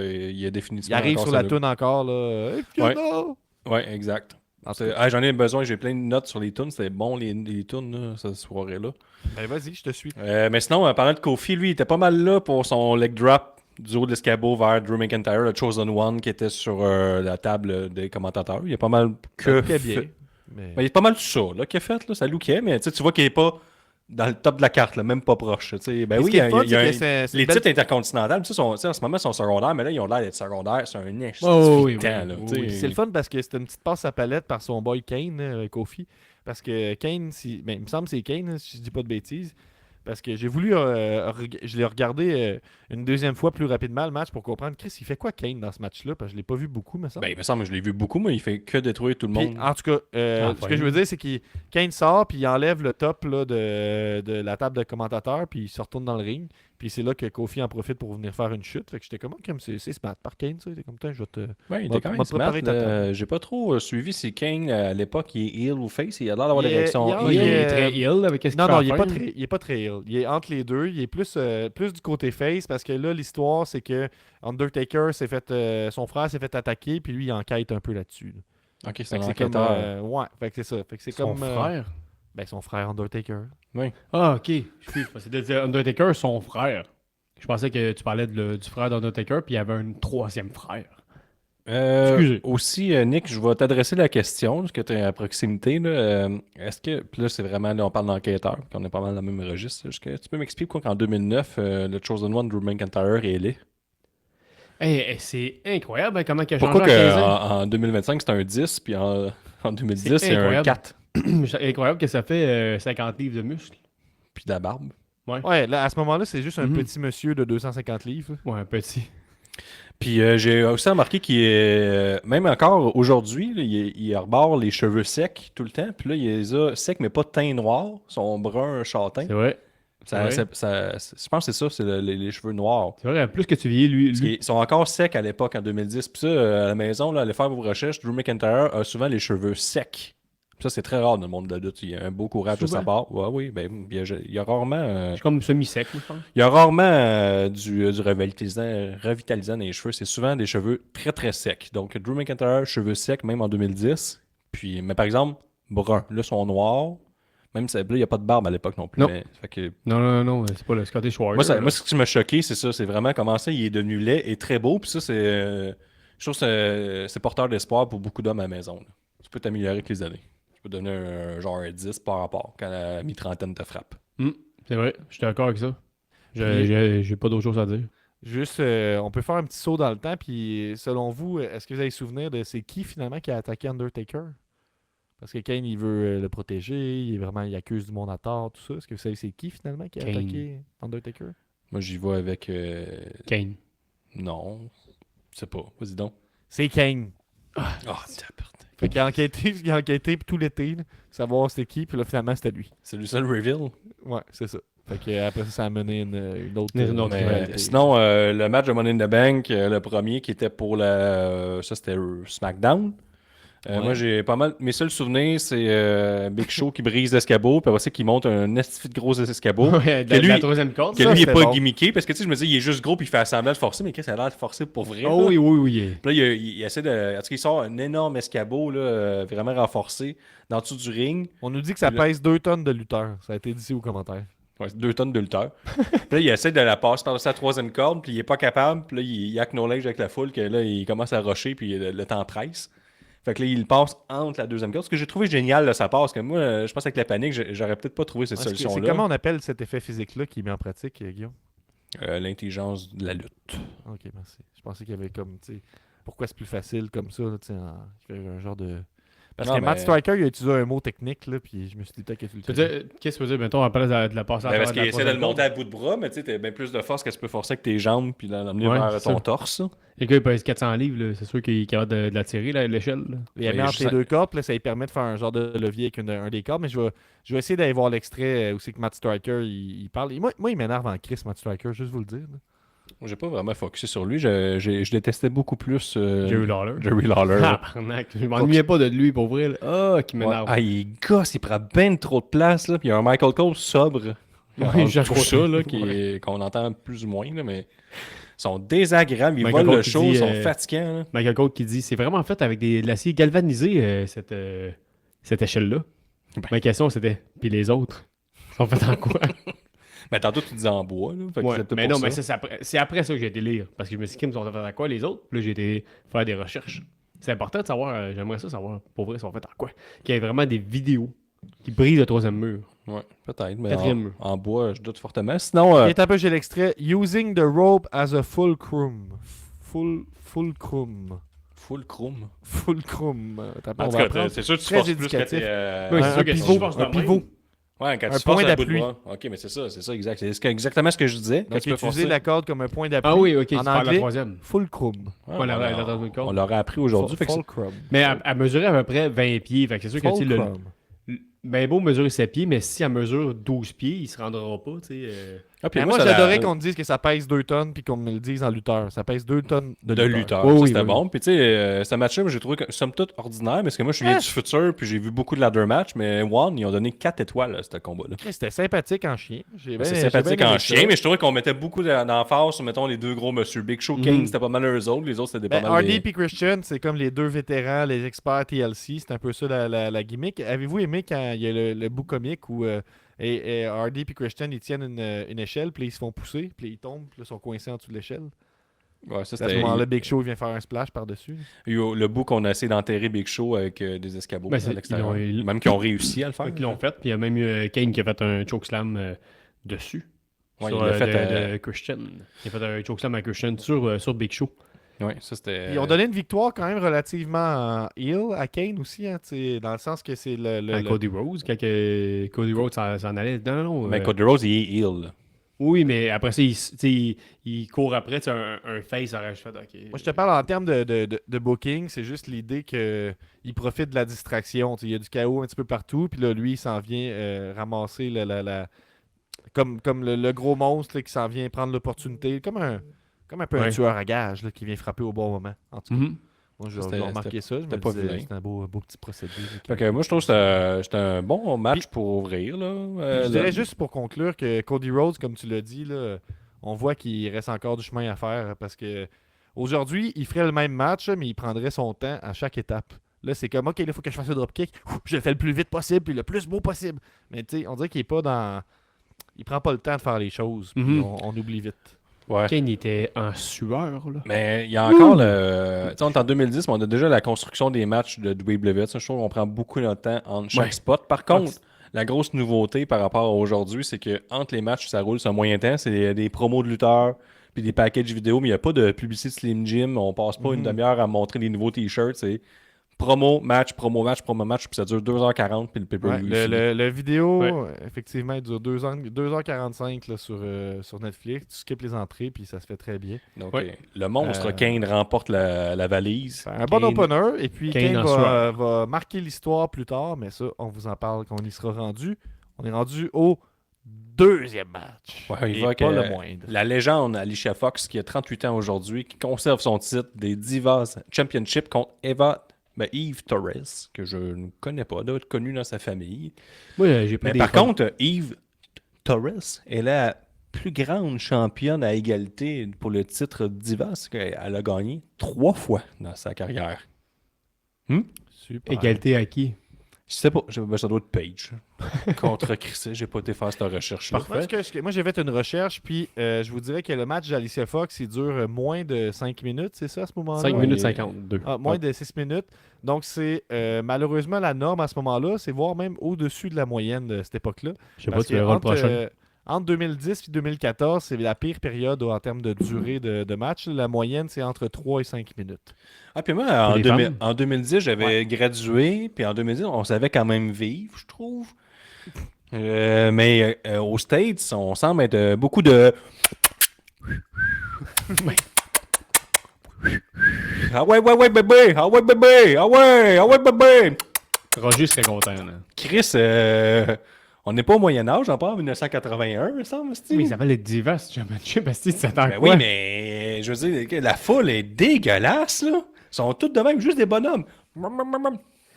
a Il définitivement. arrive encore sur ce la look. toune encore, là. If you Ouais. know. Ouais, exact. En tout cas, J'en ai besoin, j'ai plein de notes sur les tunes. C'était bon, les tunes, là, cette soirée-là. ben vas-y, je te suis. Mais sinon, en parlant de Kofi, lui, il était pas mal là pour son leg drop du haut de l'escabeau vers Drew McIntyre, le Chosen One qui était sur la table des commentateurs. Il y a pas mal que. Très bien. Mais... Ben, il y a pas mal tout ça là, qu'il a fait, là, ça lookait, mais tu vois qu'il est pas dans le top de la carte, là, même pas proche. Ben Mais oui, ce qui est le fun, il y a c'est un- que c'est les une belle- titres intercontinentaux, tu sais, en ce moment, ils sont secondaires, mais là, ils ont l'air d'être secondaires. C'est un échec. Oui. C'est le fun parce que c'était une petite passe à palette par son boy Kane, Kofi. Parce que Kane, il me semble que c'est Kane, si je dis pas de bêtises. Parce que j'ai voulu, je l'ai regardé une deuxième fois plus rapidement le match pour comprendre, Chris, il fait quoi Kane dans ce match-là? Parce que je l'ai pas vu beaucoup, me semble. Ben, il me semble que je l'ai vu beaucoup, mais il fait que détruire tout le Puis, monde. en tout cas, ce que je veux dire, c'est que Kane sort, puis il enlève le top là, de la table de commentateurs, puis il se retourne dans le ring. Puis c'est là que Kofi en profite pour venir faire une chute. Fait que j'étais comme, c'est smart par Kane, ça. J'étais comme, je vais te. Ouais, il m'a- était quand même m'a smart. préparé ta table. J'ai pas trop suivi si Kane, à l'époque, il est heel ou face. Il a l'air d'avoir des Il est- réactions il Il heel. est très ill avec qu'est-ce qu'il Non, fait non, à il est la pas fin. très, il est pas très heel. Il est entre les deux. Il est plus du côté face parce que là, l'histoire, c'est que Undertaker son frère s'est fait attaquer, puis lui, il enquête un peu là-dessus. Là. Ok, c'est Fait un que c'est comme, enquêteur. ouais, fait que c'est ça. Fait que c'est Son comme frère. ben, son frère Undertaker. Ah, ok. Je pensais de dire Undertaker, son frère. Je pensais que tu parlais du frère d'Undertaker, puis il y avait un troisième frère. Excusez. Aussi, Nick, je vais t'adresser la question, parce que tu es à proximité. Là, est-ce que, puis là, c'est vraiment, là, on parle d'enquêteur, puis on est pas mal dans le même registre. Est-ce que tu peux m'expliquer pourquoi qu'en 2009, le Chosen One, Drew McIntyre, est laid? C'est incroyable hein, comment il a changé Pourquoi en 15 ans. qu'en 2025, c'est un 10, puis en 2010, c'est un incroyable. 4, C'est incroyable que ça fait 50 livres de muscles. puis de la barbe? Ouais, là, à ce moment-là, c'est juste un Mhm. petit monsieur de 250 livres. Ouais, un petit. Puis j'ai aussi remarqué qu'il est, même encore aujourd'hui, là, il arbore les cheveux secs tout le temps. Puis là, il les a secs, mais pas teint noir, son brun châtain. C'est vrai. Je pense que c'est ça, c'est les cheveux noirs. C'est vrai, plus que tu vieillis, Parce lui. qu'ils sont encore secs à l'époque, en 2010. Puis ça, à la maison, là, allez faire vos recherches, Drew McIntyre a souvent les cheveux secs. Puis ça, c'est très rare dans le monde de la lutte. Il y a un beau courage de Souvent? sa part. Ouais, oui, ben, il y a rarement... Je suis comme semi-sec, je pense. Il y a rarement du revitalisant dans les cheveux. C'est souvent des cheveux très, très secs. Donc, Drew McIntyre, cheveux secs, même en 2010. Puis, mais par exemple, brun. Là, ils sont noirs. Même si là, il n'y a pas de barbe à l'époque non plus. Non. Mais, fait que, Non, c'est pas le Scottish Warrior. moi, ce qui m'a choqué, c'est ça. C'est vraiment comment ça, il est devenu laid et très beau. Puis ça, c'est... je trouve que c'est porteur d'espoir pour beaucoup d'hommes à la maison. Là. Tu peux t'améliorer avec les années. Tu peux donner genre un 10 par rapport quand la mi-trentaine te frappe. C'est vrai, je suis d'accord avec ça. Puis- J'ai pas d'autre chose à dire. Juste, on peut faire un petit saut dans le temps. Puis, selon vous, est-ce que vous avez souvenir de c'est qui finalement qui a attaqué Undertaker? Parce que Kane, il veut le protéger. Il accuse du monde à tort, tout ça. Est-ce que vous savez c'est qui finalement qui a Kane. attaqué Undertaker? Moi, j'y vais avec... Kane. Non. Je sais pas. Vas-y donc. C'est Kane. Ah, tabarnak. Fait qu'il a enquêté tout l'été, là, savoir c'était qui. Puis là, finalement, c'était lui. C'est lui seul reveal. Ouais, c'est ça. Fait que après ça a mené une autre. Une autre Mais, rivalité. sinon, le match de Money in the Bank, le premier qui était pour ça c'était SmackDown. Ouais. Moi, j'ai pas mal. Mes seuls souvenirs, c'est Big Show qui brise l'escabeau, puis après ça, qui monte un esti de gros escabeau. Ouais, que lui- la troisième corde. Que Ça, lui, il est c'était pas bon. gimmické, parce que tu sais, je me dis, il est juste gros, puis il fait semblant de forcer, mais qu'est-ce que ça a l'air de forcer pour vrai? Oh là? oui. Puis là, il essaie de. En tout cas, il sort un énorme escabeau, là, vraiment renforcé, dans le dessous du ring. On nous dit que ça Là- pèse 2 tonnes de lutteur. Ça a été dit aux commentaires. Ouais, c'est 2 tonnes de lutteur. Puis là, il essaie de la passer par sa troisième corde, puis il est pas capable. Puis là, il acknowledge avec la foule que là, il commence à rusher, puis le temps presse. Fait que là, il passe entre la deuxième corde. Ce que j'ai trouvé génial de sa passe, parce que moi, je pense qu'avec la panique, j'aurais peut-être pas trouvé cette C'est solution-là. comment on appelle cet effet physique-là qui est mis en pratique, Guillaume? L'intelligence de la lutte. Ok, merci. Je pensais qu'il y avait comme, tu sais, pourquoi c'est plus facile comme ça, là, tu sais, il y avait un genre de... Parce Non, que Matt mais- Striker, il a utilisé un mot technique, là, puis je me suis dit peut-être qu'il Tu veux dire, qu'est-ce que tu veux dire, mettons, à place de la passer à Ben, parce travers qu'il de la essaie de le troisième monter à bout de bras, mais tu sais, t'as bien plus de force que tu peux forcer avec tes jambes, puis l'emmener Ouais, vers c'est ton ça. torse. corde. Le gars, il pèse 400 livres, là. C'est sûr qu'il est capable de la tirer, là, à l'échelle. là. Il a Ouais, mis entre juste les à- deux cordes, puis là, ça lui permet de faire un genre de levier avec un des cordes, mais je vais essayer d'aller voir l'extrait où c'est que Matt Striker, il parle. Et moi, il m'énerve en Chris, Matt Striker, juste vous le dire. Là. J'ai pas vraiment focusé sur lui. Je détestais beaucoup plus Jerry Lawler. Jerry Lawler. Tabarnak, je m'ennuyais pas de lui pour vrai. Là. Ah, qui Ouais. m'énerve. Ah, il gosse, il prend ben trop de place. Là. Puis il y a un Michael Cole sobre. Ouais, Entre je tout ça, là, ouais. qu'on entend plus ou moins. Là, mais ils sont désagréables. Ils Michael volent Cole le qui show, dit, ils sont fatigants. Là. Michael Cole qui dit c'est vraiment fait avec de l'acier galvanisé, cette échelle-là. Ma question c'était puis les autres sont faits en quoi? Mais tantôt, tu disais en bois. Là, fait que Ouais, c'est peut-être mais pour non, mais ça. c'est après ça que j'ai été lire. Parce que je me suis dit, ils sont faits en quoi les autres? Puis là, j'ai été faire des recherches. C'est important de savoir, j'aimerais ça savoir, pour vrai, ils sont faits en quoi? Qu'il y ait vraiment des vidéos qui brisent le troisième mur. Ouais, peut-être. Mais Quatrième mur. en bois, je doute fortement. Sinon, Et un peu, j'ai l'extrait. Using the rope as a fulcrum. Fulcrum. full chrome. Fulcrum. T'as pas, En on tout va cas, apprendre. c'est sûr que tu Très forces plus quand éducatif. t'es... Oui, c'est un sûr que pivot, si je pense de un même, pivot. Ouais, quand Un tu point forces un bout de d'appui. bois. OK, mais c'est ça, exact. C'est exactement ce que je disais. Quand Donc, tu peux utiliser forcer. la corde comme un point d'appui. Ah oui, ok, tu En parles de la anglais, troisième. fulcrum. Ouais, Ouais, la troisième corde. on l'aurait appris aujourd'hui. Fait que c'est- Fulcrum. Mais elle mesurait à peu près 20 pieds. Fait que c'est sûr que tu sais, Fulcrum. ben beau mesurer 7 pieds, mais si elle mesure 12 pieds, il se rendra pas, tu sais. Ah, puis Mais moi, ça j'adorais l'a- qu'on me dise que ça pèse 2 tonnes puis qu'on me le dise en lutteur. Ça pèse 2 tonnes de de lutteur. lutteur. Oui, Ça, oui, c'était oui. bon. Puis, tu sais, ce match-là, j'ai trouvé que, somme toute, ordinaire, parce que moi, je viens du futur, puis j'ai vu beaucoup de ladder match, mais One, ils ont donné 4 étoiles à ce combat-là. C'était sympathique en chien. J'ai C'est bien- sympathique j'ai bien en aimé chien, ça. mais je trouvais qu'on mettait beaucoup d'emphase sur, mettons, les deux gros monsieur. Big Show, King, c'était pas mal eux autres. Les autres, c'était Ben, pas mal Hardy des... et Christian, c'est comme les deux vétérans, les experts TLC. C'est un peu ça la gimmick. Avez-vous aimé quand il y a le bout comique où et Hardy et Christian ils tiennent une échelle, puis ils se font pousser, puis ils tombent, puis là, ils sont coincés en dessous de l'échelle. Ouais, ça, Puis à ce c'était... moment-là, Big Show vient faire un splash par-dessus. Il y a eu le bout qu'on a essayé d'enterrer Big Show avec des escabeaux Ben, à c'est- l'extérieur. ils l'ont- Même qui ont réussi à le faire. Fait qu'ils l'ont fait, puis il y a même eu Kane qui a fait un chokeslam dessus. Ouais, sur, il l'a fait, de Christian. Il a fait un chokeslam à Christian sur Big Show. Ouais, ça, c'était... Ils ont donné une victoire quand même relativement heel à Kane aussi, hein, dans le sens que c'est À Cody Rhodes, quand Cody Rhodes s'en allait. Non, non, Mais Cody Rhodes, il est heel. là. Oui, mais après ça, il court après, tu sais, un face aurait fait. OK. Moi, je te parle en termes de booking, c'est juste l'idée qu'il profite de la distraction. Tu sais, il y a du chaos un petit peu partout, puis là, lui, il s'en vient ramasser comme le gros monstre là, qui s'en vient prendre l'opportunité, comme un peu un Ouais. tueur à gages là, qui vient frapper au bon moment. En tout cas, Mhm. moi, C'était- j'ai remarqué ça. Je me c'était pas disais, vilain. c'est un beau petit procédé. Fait que moi, je trouve que c'était un bon match pour ouvrir. Là. Je dirais juste pour conclure que Cody Rhodes, comme tu l'as dit, là, on voit qu'il reste encore du chemin à faire parce que aujourd'hui, il ferait le même match, mais il prendrait son temps à chaque étape. Là, c'est comme, OK, là, il faut que je fasse le dropkick. Je le fais le plus vite possible puis le plus beau possible. Mais tu sais, on dirait qu'il est pas dans. Il prend pas le temps de faire les choses. Puis Mhm. on oublie vite. Ouais. Kane était en sueur, là. Mais il y a encore le. Tu sais, on est en 2010, mais on a déjà la construction des matchs de WWE. Je trouve qu'on prend beaucoup de temps entre chaque Ouais. spot. Par contre, la grosse nouveauté par rapport à aujourd'hui, c'est que entre les matchs, ça roule sur un moyen temps. C'est des promos de lutteurs puis des packages vidéo, mais il n'y a pas de publicité de Slim Jim. On passe pas une demi-heure à montrer des nouveaux t-shirts. C'est promo, match, promo, match, promo, match. Puis ça dure 2h40. Puis le Ouais, pay-per-view. le vidéo, Ouais. effectivement, il dure 2h45 là, sur Netflix. Tu skippes les entrées, puis ça se fait très bien. Donc, Ouais. le monstre Euh, Kane remporte la valise. Un bon Kane- opener, et puis Kane Kane en va, sueur. va marquer l'histoire plus tard, mais ça, on vous en parle quand on y sera rendu. On est rendu au deuxième match. Ouais, il Et va pas que- le moindre. La légende Alicia Fox, qui a 38 ans aujourd'hui, qui conserve son titre des Divas Championship contre Eve Torres, que je ne connais pas, doit être connue dans sa famille. Moi, j'ai pris Mais des par photos. contre, Eve Torres est la plus grande championne à égalité pour le titre Divas qu'elle a gagné 3 fois dans sa carrière. Super. Égalité à qui? Je sais pas, ça doit être Page. Contre Chris, j'ai pas été faire cette recherche-là. Moi, j'ai fait une recherche, puis je vous dirais que le match d'Alicia Fox, il dure moins de 5 minutes, c'est ça, à ce moment-là? 5 Ouais, minutes il- 52. Ah, moins de 6 minutes. Donc, c'est malheureusement la norme à ce moment-là, c'est voire même au-dessus de la moyenne de cette époque-là. Je sais pas, Parce tu que verras le entre, prochain. entre 2010 et 2014, c'est la pire période en termes de durée de match. La moyenne, c'est entre 3 et 5 minutes. Ah, puis moi, Pour les femmes? en 2010, j'avais gradué, puis en 2010, on savait quand même vivre, je trouve. Mais aux States, on semble être beaucoup de... Ah ouais, bébé! Ah ouais, bébé! Ah ouais, bébé! Roger serait content, là. Chris, On n'est pas au Moyen-Âge, on part en 1981, me semble, Mais il s'appelle les Divas Championship, parce que ça t'en Ben quoi? oui, mais je veux dire, la foule est dégueulasse, là. Ils sont tous de même, juste des bonhommes.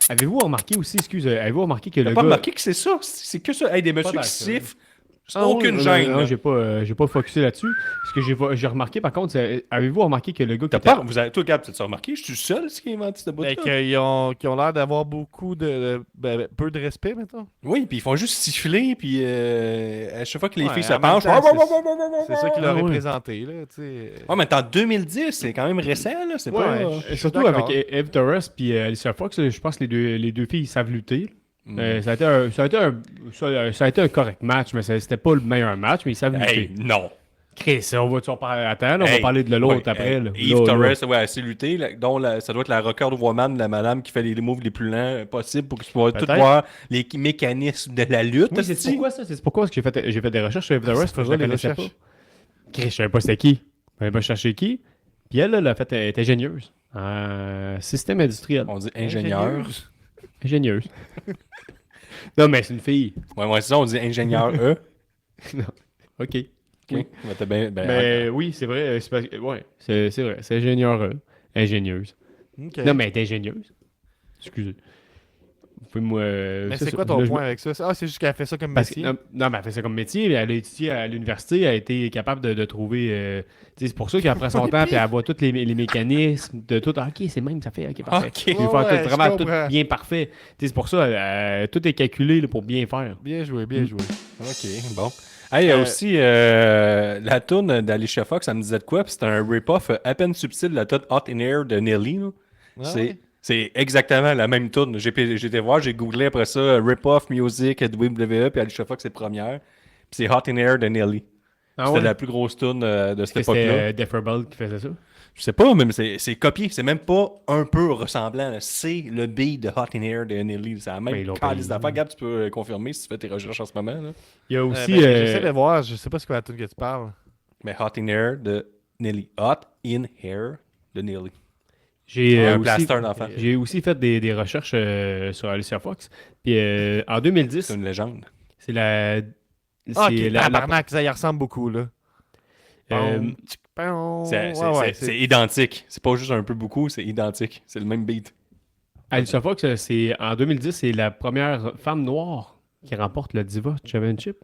Avez-vous remarqué aussi, avez-vous remarqué que T'as le pas gars... remarqué que c'est ça? C'est que ça. Hey, des messieurs Pas qui d'accord. sifflent. Ah, Aucune oui, gêne. Non, là. j'ai pas focusé là-dessus. Ce que j'ai remarqué, par contre, avez-vous remarqué que le gars qui T'as était... pas, vous avez, toi, Gab, t'as remarqué? Je suis le seul qui a inventé cette boîte-là. Qu'ils ont l'air d'avoir beaucoup peu de respect, maintenant. Oui, puis ils font juste siffler, puis à chaque fois que les Ouais, filles en se même penchent. temps, C'est ça qu'il Ah, a ouais. représenté, là, tu sais. Ouais, mais en 2010, c'est quand même récent, là. C'est pas. Ouais, Et surtout d'accord. avec Eve Torres puis Alicia Fox, je pense que les deux filles ils savent lutter. Mm. Ça a été un correct match, mais c'était pas le meilleur match, mais ils savent Hey, lutter. non. Chris, on va parler. Attends, là, on va Hey, parler de l'autre ouais, après. Là. Eve Là, Torres, là. ouais, c'est lutté, là, dont ça doit être la record woman de la madame qui fait les moves les plus lents possibles pour que tu puisses tout Peut-être. voir les mécanismes de la lutte. Oui, c'est esti. pourquoi ça? C'est pourquoi que j'ai fait des recherches sur Eve Torres. c'est parce que je quoi la les connaissais recherches? pas. Chris, je savais pas c'était qui. Je savais pas chercher qui. Puis elle, là, elle est ingénieuse. Système industriel. On dit ingénieur. Ingénieuse. Non, mais c'est une fille. Ouais, c'est ça, on dit ingénieur E. OK. Oui, mais t'as bien. Ben, Mais oui, c'est vrai. Ouais, c'est vrai. C'est ingénieur. Ingénieuse. OK. Non, mais elle est ingénieuse. Excusez. Vous pouvez moi. Mais c'est ça. quoi ton Là, je point me- avec ça? Ah, c'est juste qu'elle a fait ça comme Parce que- métier. non, mais elle fait ça comme métier. Elle a étudié à l'université. Elle a été capable de trouver. Tu sais, c'est pour ça qu'après son temps, puis elle voit tous les mécanismes de tout. Ah, ok, c'est même, ça fait. Ok, parfait. Ok. Il faut Ouais, faire ouais, tout, je vraiment tout comprends. bien parfait. Tu sais, c'est pour ça, tout est calculé là, pour bien faire. Bien joué, bien joué. OK, bon. Hey, il y a aussi la toune d'Alicia Fox, ça me disait de quoi? Puis c'était un rip-off à peine subtil de la toune Hot in Air de Nelly. Là. Ah C'est ouais? c'est exactement la même toune. J'ai été voir, j'ai googlé après ça rip-off music de WWE, puis Alicia Fox c'est première. Puis c'est Hot in Air de Nelly. Ah C'était ouais? la plus grosse toune de cette Est-ce que c'était époque-là. Deferbell qui faisait ça? Je sais pas, mais c'est copié. C'est même pas un peu ressemblant. là. C'est le beat de Hot in Air de Nelly. C'est la Ben, même ils l'ont calice payé. d'affaires. Gab, tu peux confirmer si tu fais tes recherches en ce moment. Là. Il y a aussi. J'essaie de voir, je sais pas ce que la tune que tu parles. Mais Hot in Air de Nelly. Hot in Hair de Nelly. J'ai Un aussi, plaster d'enfant. j'ai aussi fait des recherches sur Alicia Fox. Puis en 2010, C'est une légende. c'est la. Ah, ok, c'est tabarnak, ça y ressemble beaucoup, là. euh, C'est identique. C'est pas juste un peu beaucoup, c'est identique. C'est le même beat. Alicia Fox, en 2010, c'est la première femme noire qui remporte le Diva Championship.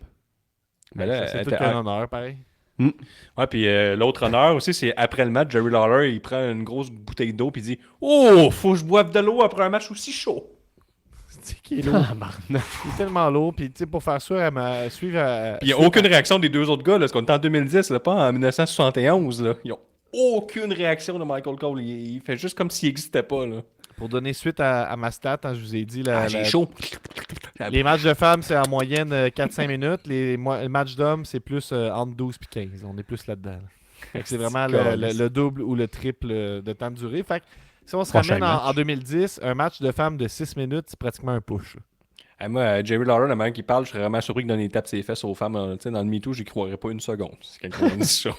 Mais là, C'est elle tout était- un honneur, pareil. Ouais, puis l'autre honneur aussi, c'est après le match, Jerry Lawler, il prend une grosse bouteille d'eau puis il dit « Oh, faut que je boive de l'eau après un match aussi chaud. C'est qui est lourd. Tabarnak. Il est tellement lourd, puis tu sais, pour faire ça, suivre. » Puis il n'y a aucune réaction des deux autres gars, là, parce qu'on est en 2010, là, pas en 1971. Là. Ils ont aucune réaction de Michael Cole. Il fait juste comme s'il n'existait pas. Là. Pour donner suite à ma stat, hein, je vous ai dit, J'ai chaud. les matchs de femmes, c'est en moyenne 4-5 minutes. Les matchs d'hommes, c'est plus entre 12 et 15. On est plus là-dedans. là. Fait que c'est vraiment le double ou le triple de temps de durée. Fait que si on se Prochain ramène match. en 2010, un match de femmes de 6 minutes, c'est pratiquement un push. là. Moi, Jerry Lawler, le mec qui parle, je serais vraiment surpris qu'il donne des tapes ses fesses aux femmes. Tu sais, dans le MeToo, j'y croirais pas une seconde. Si quelqu'un me dit ça.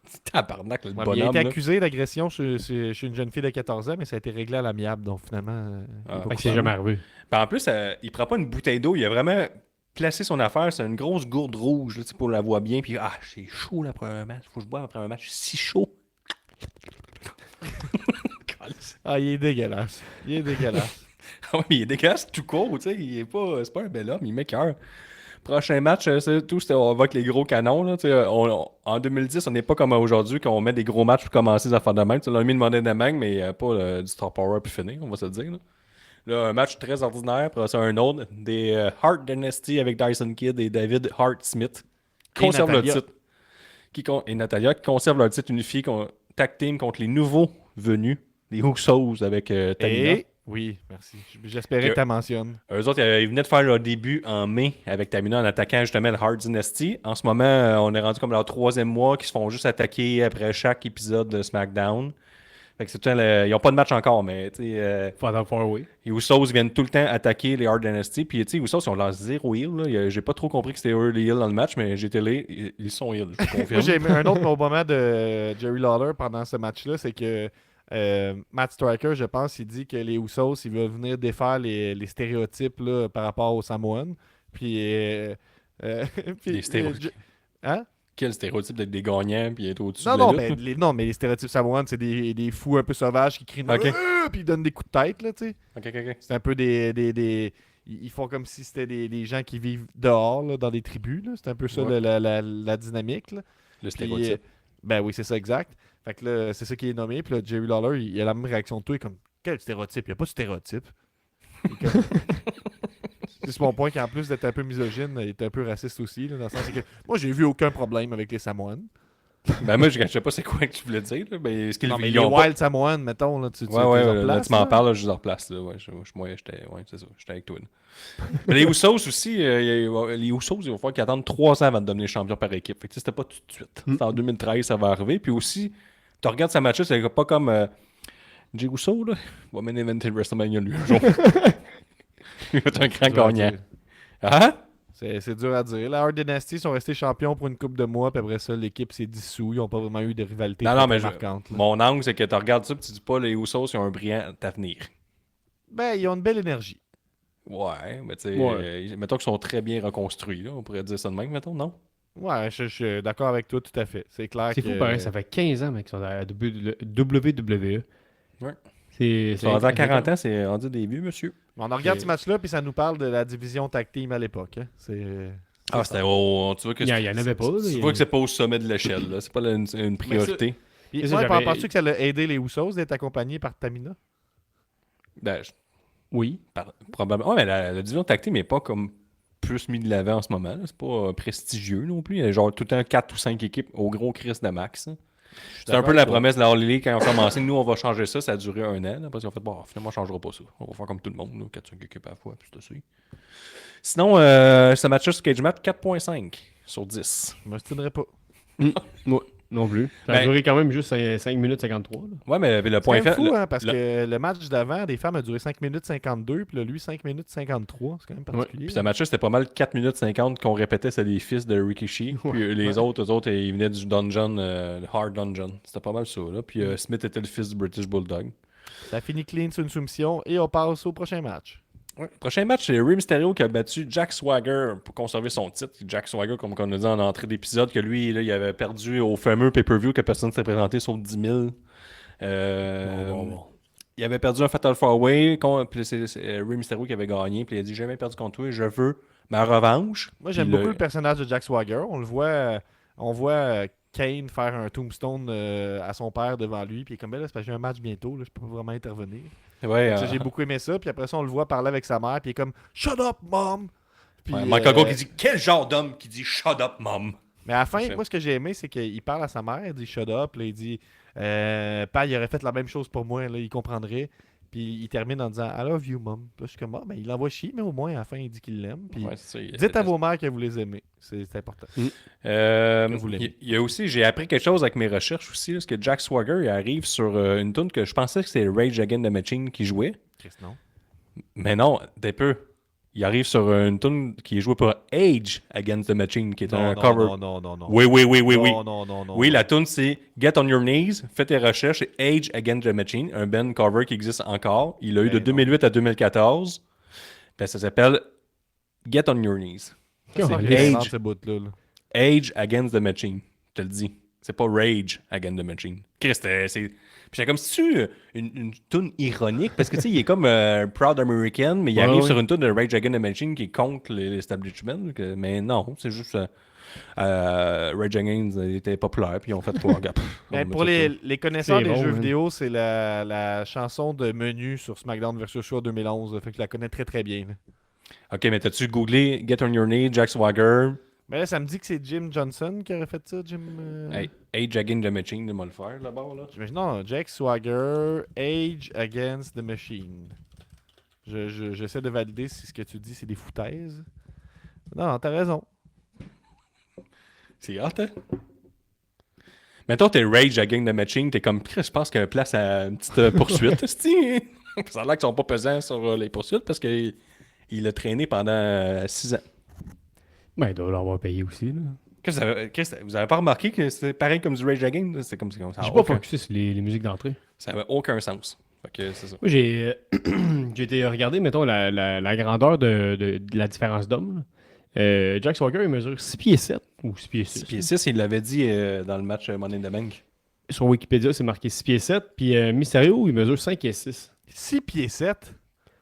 C'est tabarnak, le Ouais, mais il a bonhomme. été là. accusé d'agression chez une jeune fille de 14 ans, mais ça a été réglé à l'amiable. Donc finalement, il est Ah. pas Fait que coupable. c'est jamais arrivé. Puis en plus, il prend pas une bouteille d'eau, il a vraiment placé son affaire, c'est une grosse gourde rouge, là, tu sais, pour la voir bien, puis c'est chaud là, après un match, faut que je boive après un match si chaud. Ah, il est dégueulasse. Il est dégueulasse. Ah ouais, mais il est dégueulasse tout court, tu sais, c'est pas un bel homme, il m'écoeure. Prochain match, c'est tout, on va avec les gros canons, là, tu sais, en 2010, on n'est pas comme aujourd'hui, qu'on met des gros matchs pour commencer les affaires de même, tu sais, on a mis le Monday Night Mag, mais pas du Star Power puis finir, on va se le dire, là. Là, un match très ordinaire, puis c'est un autre, des Hart Dynasty avec Dyson Kidd et David Hart Smith, qui Et conservent leur Natalia. titre. Et Natalia, qui conservent leur titre unifié tag team contre les nouveaux venus, les Usos avec Tamina. Et oui, merci. J'espérais que tu la mentionnes. Eux autres, ils venaient de faire leur début en mai avec Tamina en attaquant justement le Hart Dynasty. En ce moment, on est rendu comme leur 3e mois qui se font juste attaquer après chaque épisode de SmackDown. Fait que c'est tout le temps ils n'ont pas de match encore, mais tu sais, Fatal Four Way. les Usos viennent tout le temps attaquer les Hart Dynasty. Puis tu sais, les Usos, ils ont leur 0 heal. Là. J'ai pas trop compris que c'était eux les heal dans le match, mais j'étais là, ils sont heal, je Moi, confirme. j'ai aimé un autre moment de Jerry Lawler pendant ce match-là, c'est que Matt Striker, je pense, il dit que les Usos, ils veulent venir défaire les stéréotypes là, par rapport aux Samoans. Puis, puis, Des stéréotypes. hein? Quel stéréotype d'être des gagnants puis être au-dessus Non, de la non, lutte, mais les stéréotypes samoans, c'est des fous un peu sauvages qui crient Ok. Puis ils donnent des coups de tête, là, tu sais. Ok. C'est un peu ils font comme si c'était des gens qui vivent dehors, là, dans des tribus, là. C'est un peu ça Ouais. la dynamique, là. Le Puis, stéréotype. ben oui, c'est ça, exact. Fait que là, c'est ça qui est nommé. Puis là, Jerry Lawler, il a la même réaction que toi. Il est comme, quel stéréotype? Il n'y a pas de stéréotype. Il est comme- c'est mon point qu'en plus d'être un peu misogyne, il est un peu raciste aussi. Là, dans le sens que moi, j'ai vu aucun problème avec les Samoans. Ben moi, je sais pas c'est quoi que tu voulais dire. Là. Ben, est-ce qu'ils Non, mais ils les ont pas- Wild Samoans, mettons, là, tu Ouais, ouais, les là, replaces, tu m'en là. parles, là, je les replace. Là. Ouais, moi, c'est ça. J'étais avec toi. Là. Mais les Usos aussi, les Usos, il va falloir qu'ils attendent 3 ans avant de devenir champion par équipe. Fait que tu sais, c'était pas tout de suite. C'est en 2013, ça va arriver. Puis aussi, tu regardes sa match, c'est pas comme Jey Uso, là. Il va main eventer WrestleMania lui un jour. Il va être un grand C'est dur à gagnant. dire. Hein? C'est dur à dire. La Hard Dynasty sont restés champions pour une couple de mois, puis après ça, l'équipe s'est dissous. Ils n'ont pas vraiment eu de rivalité Non, très mais marquante. Là. mon angle, c'est que tu regardes ça et tu dis pas les Usos, ils ont un brillant avenir. Ben, ils ont une belle énergie. Ouais, mais tu sais, Ouais. mettons qu'ils sont très bien reconstruits, là. On pourrait dire ça de même, mettons, non? Ouais, je suis d'accord avec toi tout à fait. C'est clair C'est que... fou, pareil, ça fait 15 ans, mec, qu'ils sont à la WWE. Ouais. C'est Ça va 40 ans, c'est rendu des vieux, monsieur. On en regarde Et- ce match-là, puis ça nous parle de la division tag team à l'époque. Hein. Ah, c'était au. Tu vois que Il y en avait pas, là, Tu il y vois a- que c'est pas au sommet de l'échelle, là. C'est pas une priorité. Puis, C'est ça, ouais, j'avais- penses-tu que ça l'a aidé les Usos d'être accompagnés par Tamina? Ben, Oui. probablement. Ouais, mais la division tactile n'est pas comme plus mis de l'avant en ce moment. Là. C'est pas prestigieux non plus. Il y a genre tout le temps 4 ou 5 équipes au gros Chris de max. Là. C'est un peu la promesse de la All Elite quand ils ont commencé. Nous, on va changer ça. Ça a duré 1 an. Là, parce qu'ils ont fait, bon, finalement, on changera pas ça. On va faire comme tout le monde. 4-5 équipes à la fois. Puis c'est ça. Sinon, ce match-là sur Cage Match, 4.5 sur 10. Je me stinerais pas. Ouais, non plus. Ça a Ben- duré quand même juste 5 minutes 53. Là. Ouais, mais le C'est point quand même faible. fou, hein, parce que le match d'avant, des femmes a duré 5 minutes 52, puis là, lui, 5 minutes 53. C'est quand même particulier. Puis ce match-là, c'était pas mal 4 minutes 50 qu'on répétait, c'est les fils de Rikishi. Puis les autres, eux autres, ils venaient du dungeon, le Hard Dungeon. C'était pas mal ça. Là. Puis Smith était le fils du British Bulldog. Ça finit clean sur une soumission, et on passe au prochain match. Prochain match, c'est Rey Mysterio qui a battu Jack Swagger pour conserver son titre. Jack Swagger, comme on a dit en entrée d'épisode, que lui, là, il avait perdu au fameux pay-per-view que personne ne s'est présenté sauf 10 000. Il avait perdu un Fatal 4-Way. Puis c'est Rey Mysterio qui avait gagné. Puis il a dit, j'ai jamais perdu contre toi, je veux ma revanche. Moi, j'aime Puis beaucoup le personnage de Jack Swagger. On voit Kane faire un tombstone à son père devant lui, puis il est comme, ben là, c'est parce que j'ai un match bientôt, là, je peux pas vraiment intervenir. Ouais, Ça, j'ai beaucoup aimé ça, puis après ça, on le voit parler avec sa mère, puis il est comme, shut up, mom! Puis, Michael Cole qui dit, quel genre d'homme qui dit shut up, mom? Mais à la fin, C'est- moi, ce que j'ai aimé, c'est qu'il parle à sa mère, il dit shut up, là, il dit, pa, il aurait fait la même chose pour moi, là, il comprendrait. Puis il termine en disant, I love you, mom. Puis là, je suis comme, ah, ben, il l'envoie chier, mais au moins, à la fin, il dit qu'il l'aime. Puis Ouais, c'est ça, dites à vos mères que vous les aimez. C'est important. Vous l'aimez. Il y a aussi, j'ai appris quelque chose avec mes recherches aussi, là, parce que Jack Swagger il arrive sur une tune que je pensais que c'était Rage Against the Machine qui jouait, Chris, non? mais non, des peu. Il arrive sur une tune qui est jouée pour Age Against the Machine, qui est un cover. non. Oui. Non. Oui, la tune c'est Get on Your Knees, fais tes recherches, c'est Age Against the Machine, un band cover qui existe encore. Il a eu de Ben non. 2008 à 2014. Ben, ça s'appelle Get on Your Knees. C'est Age. excellent, ce bout-là. là. Age Against the Machine. Je te le dis. C'est pas Rage Against the Machine. Chris, c'est. Puis j'étais comme si tu une tune ironique parce que tu sais, il est comme Proud American, mais il Ouais, arrive ouais. sur une tune de Rage Against the Machine qui est contre l'establishment. Mais non, c'est juste Rage Against était populaire, puis ils ont fait quoi? Regarde, on Mais va pour mettre ça. les connaisseurs C'est des bon, jeux man. vidéo, c'est la chanson de menu sur SmackDown vs. Raw 2011. Fait que je la connais très très bien. là. Ok, mais t'as-tu googlé Get on Your Knee, Jack Swagger, Mais là, ça me dit que c'est Jim Johnson qui aurait fait ça, Jim. hey, Age Against the Machine, de moi le faire là-bas, là? J'imagine- Non, Jack Swagger, Age Against the Machine. J'essaie de valider si ce que tu dis, c'est des foutaises. Non, t'as raison. C'est hot, hein? Mettons, t'es Rage Against the Machine, t'es comme, Chris, je pense qu'il y a place à une petite poursuite, esti. Ça a l'air qu'ils sont pas pesants sur les poursuites parce qu'il a traîné pendant 6 ans. Ben, il doit l'avoir payé aussi. Là. Vous avez pas remarqué que c'était pareil comme du Rage Against? C'est comme ça. J'ai pas focusé sur les musiques d'entrée. Ça avait aucun sens. Fait que c'est ça. Moi, j'ai été regarder, mettons, la grandeur de la différence d'hommes. Là. Jack Swagger, il mesure 6 pieds 7 ou 6 pieds 6. 6 pieds 6, il l'avait dit dans le match Money in the Bank. Sur Wikipédia, c'est marqué 6 pieds 7. Puis Mysterio, il mesure 5 pieds 6. 6 pieds 7.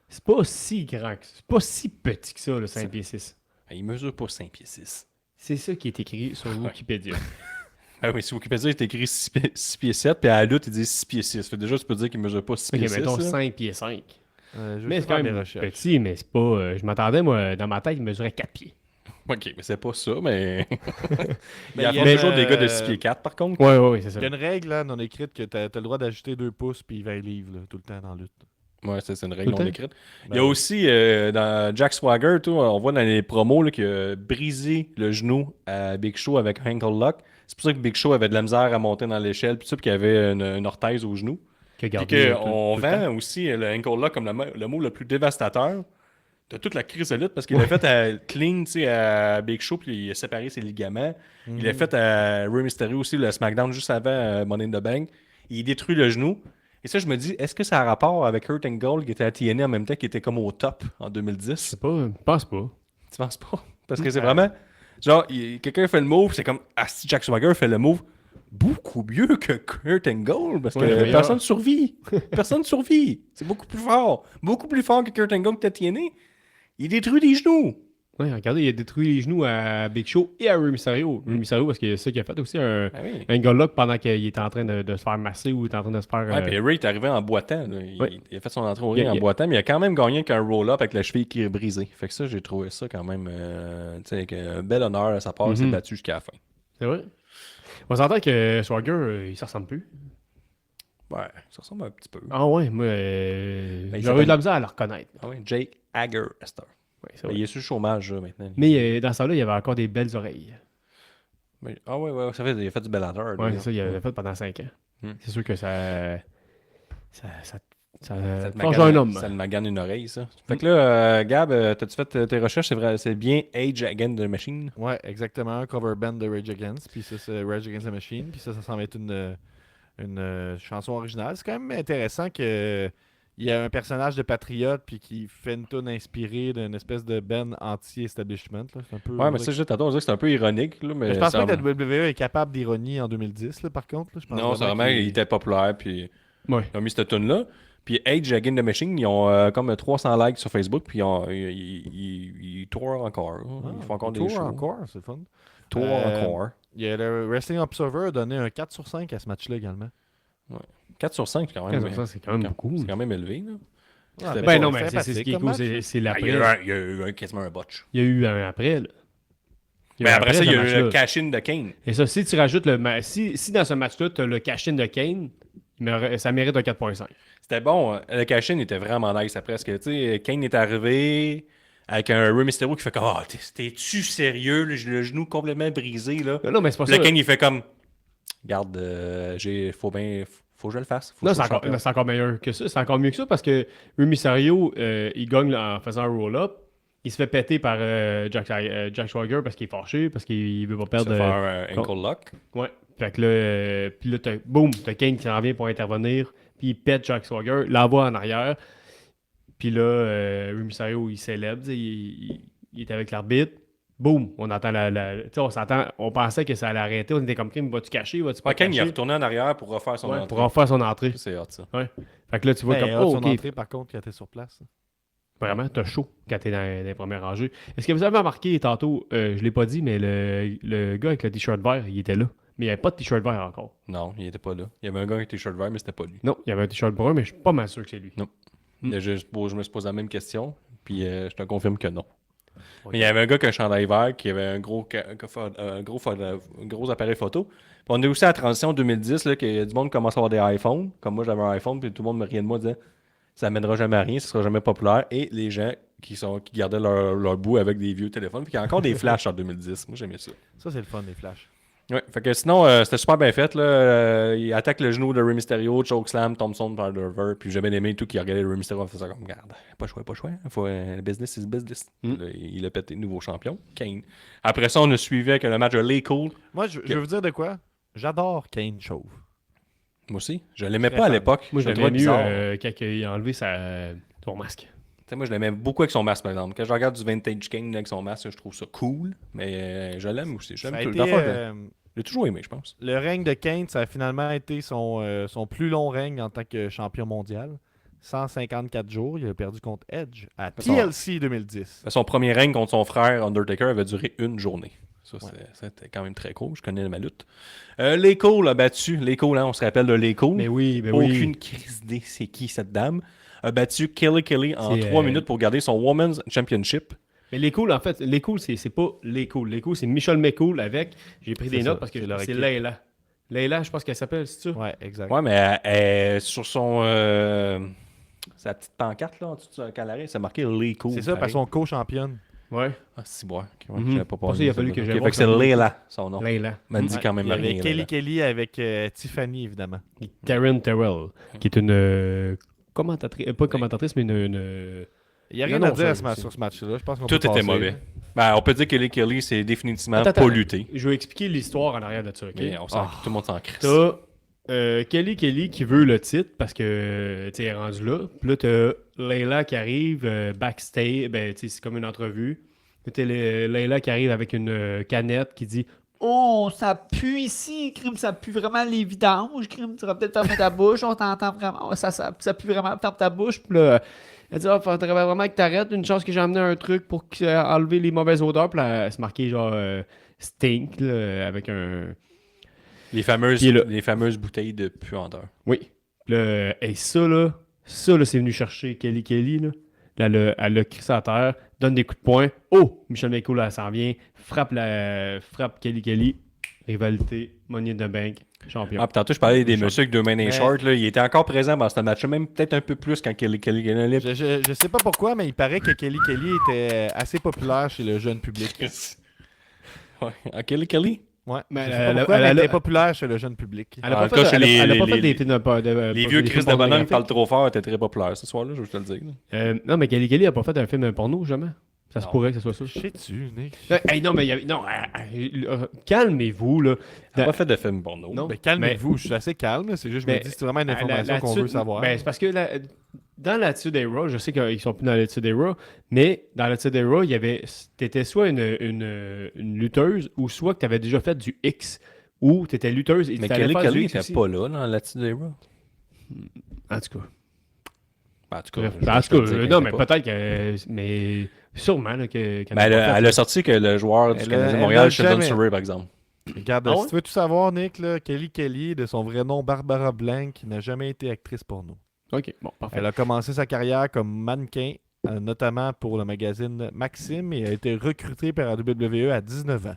C'est pas si grand que ça. C'est pas si petit que ça, le 5 pieds 6. Il mesure pas 5 pieds 6. C'est ça qui est écrit sur Wikipédia. Ah oui, sur Wikipédia, il est écrit 6 pieds 7, puis à la lutte, il dit 6 pieds 6. Fait déjà, tu peux dire qu'il mesure pas 6 Ok, pieds 6. mettons là. 5 pieds 5. Mais C'est quand même petit, mais c'est pas. Je m'attendais, moi, dans ma tête, il mesurait 4 pieds. Ok, mais c'est pas ça, mais. il y Mais a il y a toujours une, des gars de 6 pieds 4, par contre. Ouais, c'est ça. Il y a une règle là, non écrite que tu as le droit d'ajouter 2 pouces puis 20 livres là, tout le temps dans la lutte. Ouais, c'est une Tout règle le non temps? écrite. Il y Ben a oui. aussi, dans Jack Swagger, on voit dans les promos là, qu'il a brisé le genou à Big Show avec un ankle lock. C'est pour ça que Big Show avait de la misère à monter dans l'échelle, puis qu'il avait une orthèse au genou. Que Puis garder, qu'on tout le temps. vend aussi le ankle lock comme le mot le plus dévastateur de toute la crise de lutte parce qu'il l'a fait à Clean, tu sais, à Big Show, puis il a séparé ses ligaments. Il l'a fait à Rey Mysterio aussi, le SmackDown juste avant Money in the Bank. Il détruit le genou. Et ça, je me dis, est-ce que ça a rapport avec Kurt Angle qui était à TNA en même temps, qui était comme au top en 2010? Je sais pas, je pense pas. Tu penses pas? Parce que c'est vraiment... Genre, quelqu'un fait le move, c'est comme, ah, si Jack Swagger fait le move, beaucoup mieux que Kurt Angle, parce que Ouais, meilleur. personne survit. Personne survit. C'est beaucoup plus fort. Beaucoup plus fort que Kurt Angle qui a TNA. Il détruit les genoux. Ouais, regardez, il a détruit les genoux à Big Show et à Rey Mysterio. Rey Mysterio, parce que c'est ça qu'il a fait aussi un oui. angle lock pendant qu'il était en train de se faire masser ou il était en train de se faire. Ouais, puis Ray est arrivé en boitant. Là. Ouais. Il a fait son entrée au ring en boitant, mais il a quand même gagné avec un roll-up avec la cheville qui est brisée. Fait que ça, j'ai trouvé ça quand même, tu sais, avec un bel honneur à sa part. Il s'est battu jusqu'à la fin. C'est vrai. On s'entend que Swagger, il s'en ressemble plus. Ouais, ça ressemble un petit peu. Ah ouais, moi, il j'aurais eu de la s'appelle- misère à le reconnaître. Ah ouais, Jake Hager, Esther. Ouais, c'est Mais vrai. il est sur le chômage là, maintenant. Mais dans ce temps-là, il y avait encore des belles oreilles. Ah ouais, ça fait, il a fait du Bellator. Ouais, lui, c'est ça, il avait fait pendant 5 ans. C'est sûr que ça Ça te forge magane- un homme. Ça te magane une oreille, ça. Fait que là, Gab, t'as-tu fait tes recherches? C'est vrai, c'est bien Age Against the Machine. Ouais, exactement. Un cover band de Rage Against. Puis ça, c'est Rage Against the Machine. Puis ça semble être une chanson originale. C'est quand même intéressant que il y a un personnage de patriote puis qui fait une tune inspirée d'une espèce de band anti-establishment. là. C'est un peu. Ouais, mais ça, juste attends, on dirait que c'est un peu ironique. Là, mais Mais je pense ça- pas que la WWE est capable d'ironie en 2010, là, par contre. là. Je pense Non, c'est vraiment, qu'il- il était populaire, puis Ouais. ils ont mis cette tune là. Puis Age Against the Machine, ils ont comme 300 likes sur Facebook, puis ils tournent encore. Là. Ah, Ils font encore des tour shows. encore, c'est le fun. Tour encore. Il y a le Wrestling Observer a donné un 4 sur 5 à ce match-là également. 4 sur 5, c'est quand même, 15 sur 5, c'est quand même beaucoup. c'est quand même élevé. Là. Ouais, Ben non, c'est mais c'est ce qui est sympathique cool, comme match, c'est Ah, l'après. il y a eu quasiment un botch. Il y a eu un après, là. Mais après ça, il y a eu match-là. le cash-in de Kane. Et ça, si tu rajoutes si dans ce match-là, tu as le cash-in de Kane, ça mérite un 4.5. C'était bon. Le cash-in était vraiment nice après. Parce que, tu sais, Kane est arrivé avec un Rey Mysterio qui fait comme « Ah, t'es-tu sérieux? Là, j'ai le genou complètement brisé. » là. Non, mais c'est pas Puis ça. le Kane, il fait comme « Regarde, faut que je le fasse. Faut que Non, je c'est sois encore, champion. c'est encore meilleur que ça. C'est encore mieux que ça parce que Rey Mysterio, il gagne en faisant un roll-up. Il se fait péter par Jack Swagger parce qu'il est fâché, parce qu'il veut pas Se perdre. faire un ankle lock. Ouais. Fait que là, puis là, t'as Kane qui s'en vient pour intervenir, puis il pète Jack Swagger, l'envoie en arrière. Puis là, Rey Mysterio, il célèbre, tu sais, il est avec l'arbitre. Boum, on entend tu sais, on s'entend, on pensait que ça allait arrêter. On était comme, Kane, vas-tu cacher, vas-tu pas Ouais, Kane, il est cacher? retourné en arrière pour refaire son Ouais, entrée. pour en faire son entrée. C'est hot, ça. Ouais. Fait que là, tu vois comme, son ok, entrée, par contre, quand t'es sur place. vraiment, t'as chaud quand t'es dans les premières rangées. Est-ce que vous avez remarqué tantôt, je l'ai pas dit, mais le gars avec le t-shirt vert, il était là. Mais il n'y avait pas de t-shirt vert encore. Non, il était pas là. Il y avait un gars avec un t-shirt vert, mais c'était pas lui. Non, il y avait un t-shirt brun, mais je suis pas mal sûr que c'est lui. Non. Je me suis posé la même question, puis je te confirme que non. Mais il y avait un gars qui a un chandail vert, qui avait un gros appareil photo. Puis on est aussi à la transition 2010, là, que du monde commence à avoir des iPhones. Comme moi, j'avais un iPhone, puis tout le monde me riait de moi, disait ça mènera jamais à rien, ça sera jamais populaire. Et les gens qui gardaient leur bout avec des vieux téléphones. Puis il y a encore des flashs en 2010. Moi, j'aimais ça. Ça, c'est le fun, les flashs. Ouais, fait que sinon, c'était super bien fait. Là. Il attaque le genou de Rey Mysterio, chokeslam, Thompson par Derver. Puis j'ai bien aimé tout qui regardait Rey Mysterio en faisant comme, regarde, pas choix. Faut, le business is business. Là, il a pété nouveau champion, Kane. Après ça, on a suivi avec le match de Lay Cool. Moi, je veux vous dire de quoi? J'adore Kane Chauve. Moi aussi. Je l'aimais Très pas à fan. l'époque. Moi, Je le j'aimais trouvais mieux bizarre. quand il a enlevé son masque. sais, moi, je l'aimais beaucoup avec son masque, par exemple. Quand je regarde du Vintage King avec son masque, je trouve ça cool. Mais je l'aime aussi. Ça a J'aime tout. été, Dans le fond, j'ai toujours aimé, je pense. le règne de Kane, ça a finalement été son plus long règne en tant que champion mondial. 154 jours. Il a perdu contre Edge à TLC 2010. Son premier règne contre son frère Undertaker avait duré une journée. Ça, Ouais. c'était quand même très cool. Je connais ma lutte. Les Cole a battu. Les Cole, hein, on se rappelle de Les Cole. Mais oui, mais oui. Aucune crise d'idée, c'est qui cette dame. A battu Kelly en C'est, 3 minutes pour garder son Women's Championship. Mais les cool, en fait, les cool, c'est pas les cool. Les cool, c'est Michelle McCool avec. J'ai pris des C'est notes ça, parce que c'est leur c'est équipe. Layla. Layla, je pense qu'elle s'appelle, c'est ça? Ouais, exact. Ouais, mais sur son. Sa petite pancarte, là, en dessous de son calaret, c'est marqué Les Cole. C'est ça, parce son co-championne. Ouais. Ah, c'est bon. Mhm. J'avais pas Pour parlé ça, il a de fallu ça. que Ok, j'aille fait voir que c'est son- Layla, son nom. Layla. M'a dit quand même Il y avait rien. Kelly avec Tiffany, évidemment. Taryn Terrell, qui est une commentatrice, pas une commentatrice, mais une Il n'y a Une rien à dire annonceuse aussi. sur ce match-là. Je pense qu'on Tout peut était passer. mauvais. Ben, on peut dire que Kelly, c'est définitivement Attends, pas attends. lutté. Je vais expliquer l'histoire en arrière de ça, ok? Mais tout le monde s'en crisse. T'as Kelly qui veut le titre parce que tu sais, elle est rendu là. Puis là, t'as Layla qui arrive backstage. Ben, tu sais, c'est comme une entrevue. Puis t'as Layla qui arrive avec une canette qui dit Oh, ça pue ici, crime, ça pue vraiment les vidanges, crime, tu vas peut-être fermer ta bouche, on t'entend vraiment, ça pue vraiment, ferme ta bouche, puis là, elle dit, faudrait vraiment que t'arrêtes, une chance que j'ai amené un truc pour enlever les mauvaises odeurs, puis là, c'est marqué genre stink, là, avec un... Les fameuses, Puis là- les fameuses bouteilles de puanteur. Oui. Et ça, là, c'est venu chercher Kelly, là. Là, elle a crissé à terre, donne des coups de poing. Oh! Michelle McCool, elle s'en vient, frappe Kelly. Rivalité, Money in the Bank, champion. Ah, puis tantôt, je parlais des messieurs avec deux mains et Mais- shorts. Là. Il était encore présent dans ce match-là, même peut-être un peu plus quand Kelly gagnait. Je sais pas pourquoi, mais il paraît que Kelly était assez populaire chez le jeune public. Ouais. Ah, Kelly? Ouais. Mais Je sais elle- pas elle- pourquoi, elle- mais elle- elle était populaire chez le jeune public. Elle a En pas tout cas, fait, chez elle a- les- elle a pas les- fait des films Les vieux Chris de bonhomme qui parlent trop fort étaient très populaires ce soir-là, je veux te le dire. là. Non, mais Kelly a pas fait un film porno, jamais. Ça se Non. pourrait que ce soit ça. Sais-tu, Nick? Hey, non, mais calmez-vous, là. Elle a pas fait de film porno. Non. Ben, calmez-vous, je suis assez calme. C'est juste, je me Mais- dis, c'est vraiment une information qu'on L'attitude- veut savoir. Ben, c'est parce que dans l'attitude des Raw, je sais qu'ils sont plus dans l'attitude des Raw, mais dans l'attitude des Raw, t'étais soit une lutteuse ou soit que t'avais déjà fait du X ou t'étais lutteuse et Mais tu allais faire du Kelly X n'était aussi. pas là, dans l'attitude des Raw. En tout cas. En tout cas, Bref, je en te tout le cas, dis qu'elle non, était mais pas. peut-être que. Mais sûrement là, qu'elle Ben, elle a sorti que le joueur du Elle Canadien a- de elle Montréal, l'a Sheldon jamais- Surrey, par exemple. Regarde, Ah si ouais? tu veux tout savoir, Nick, là, Kelly, de son vrai nom, Barbara Blank, n'a jamais été actrice porno. Ok, bon, parfait. Elle a commencé sa carrière comme mannequin, notamment pour le magazine Maxim, et a été recrutée par la WWE à 19 ans.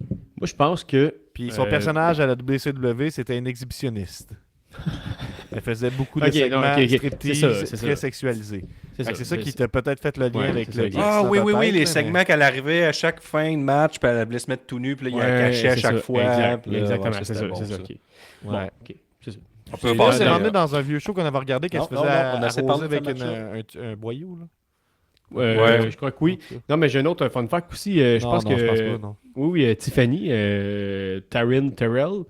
Moi, je pense que. Puis son Euh, personnage à la WCW, c'était une exhibitionniste. Elle faisait beaucoup de Ok, non, segments ok, ok. striptease C'est très ça. sexualisés. C'est Fait que c'est ça mais qui t'a peut-être fait le lien Ouais, avec c'est le ça. Ah X oui, dans oui, ta oui, tête, les là, segments qu'elle arrivait à chaque fin de match, puis elle voulait se mettre tout nu, puis là, il la cachait à c'est chaque ça, fois. exact, puis là, exactement, ouais, c'est c'était ça, bon, c'est ça. ça. ok. mais- Bon, Ouais. ok, c'est ça. On peut C'est Ça, pas c'est là, emmené dans un vieux show qu'on avait regardé qu'elle Non, se non, faisait non, on a assez arroser parlé de avec ce un boyau. Là. Ouais. Je crois que oui. Non, mais j'ai un autre fun fact aussi. Je pense que. je pense pas, non. Oui, Tiffany, Taryn Terrell,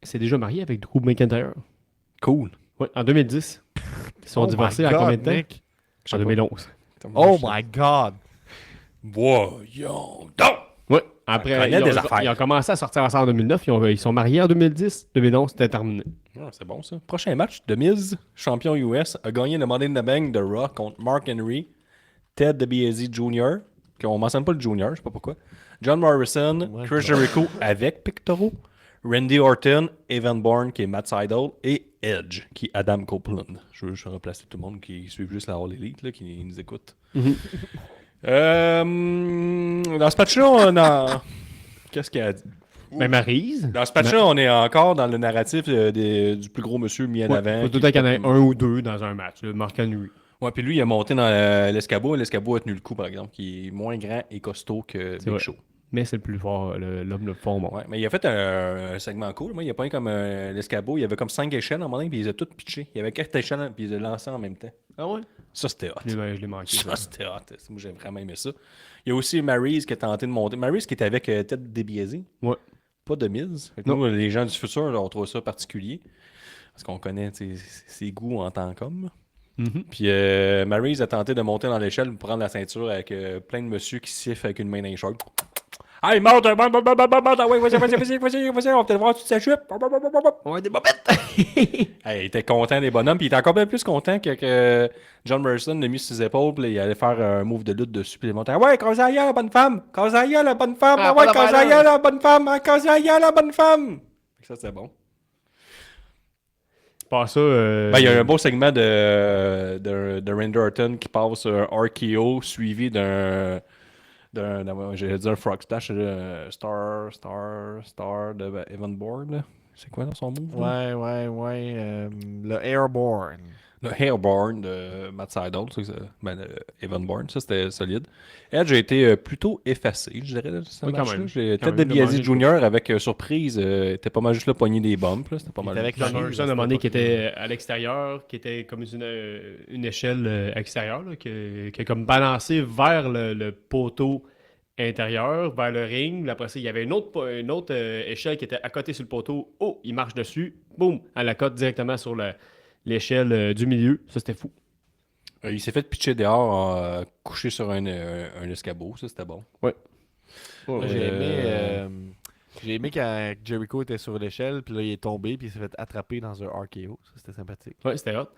s'est déjà mariée avec Drew McIntyre. Cool. Oui, en 2010. Ils sont Oh divorcés my en God, combien de temps? Nick. En 2011. Oh my God! Voyons donc! Oui, après, connaît ils des ont, affaires. ils ont commencé à sortir ensemble en 2009. Ils sont mariés en 2010. 2011, c'était terminé. Ah, c'est bon, ça. Prochain match, The Miz, champion US, a gagné le Money in the Bank de Raw contre Mark Henry, Ted DiBiase Jr., qu'on mentionne pas le Junior, je sais pas pourquoi, John Morrison, Ouais, Chris Jericho avec Pictoro, Randy Orton, Evan Bourne qui est Matt Sydal et Edge qui est Adam Copeland. Je veux juste replacer tout le monde qui suit juste la All Elite, là, qui nous écoute. Dans ce match-là, on a... Qu'est-ce qu'il a dit? Mais Maryse. Dans ce match-là, on est encore dans le narratif du plus gros monsieur mis en avant. Faut tout le temps qu'il y en ait un ou deux dans un match. Là, Mark Henry. Ouais, puis lui, il a monté dans l'escabeau. L'escabeau a tenu le coup, par exemple, qui est moins grand et costaud que Big vrai. Show. Mais c'est le plus fort, l'homme le fort monde. Ouais, mais il a fait un segment cool. Moi, il a pas eu comme l'escabeau. Il y avait comme 5 échelles en moment, puis il les a toutes pitchées. Il y avait 4 échelles, puis il les a lancées en même temps. Ah ouais? Ça, c'était hot. Je l'ai manqué. Ça, c'était hot. Moi, j'ai vraiment aimé ça. Il y a aussi Maryse qui a tenté de monter. Maryse qui était avec Ted DiBiase. Ouais. Pas de mise. Fait que Non. nous, les gens du futur, là, on trouve ça particulier. Parce qu'on connaît ses goûts en tant qu'homme. Mhm. Puis Maryse a tenté de monter dans l'échelle pour prendre la ceinture avec plein de monsieur qui sifflent avec une main dans les shorts. Hey, monte, ouais, vas-y, on va te voir toute sa chute. On a des bobettes! Hey, il était content des bonhommes, puis il était encore bien plus content que John Morrison l'a mis sur ses épaules, puis il allait faire un move de lutte de supplémentaire. Ouais, quand ça y est, la bonne femme! Quand ça y est, la bonne femme! Ah, Ouais, pas quand la ça y est, valeur. la bonne femme! Quand ça y est, la bonne femme! Ça, c'est bon. Pas ça. Ben, il y a un beau segment de Randy Orton qui passe un RKO suivi j'allais dire Frog Splash, Star de Evan Bourne. Là. C'est quoi dans son move? Là? Ouais. Le Airborne. Le Hairborne de Matt Sydal, Evan Bourne, ça c'était solide. Edge a été plutôt effacé, je dirais, de ce Oui, quand match-là. même. J'ai Quand Ted même, DiBiase dommage, Jr. avec surprise, était pas mal juste là pogner des bumps. Là. C'était pas Il mal. était avec John la Morrison, à un moment donné, qui était à l'extérieur, qui était comme une échelle extérieure, là, qui a comme balancé vers le poteau intérieur, vers le ring. Après ça, il y avait une autre échelle qui était à côté sur le poteau. Oh, il marche dessus. Boum, à la cote directement sur l'échelle du milieu. Ça, c'était fou. Il s'est fait pitcher dehors, couché sur un escabeau. Ça, c'était bon. Ouais. Moi, j'ai aimé quand Jericho était sur l'échelle, puis là, il est tombé, puis il s'est fait attraper dans un RKO. Ça, c'était sympathique. Ouais, c'était hot.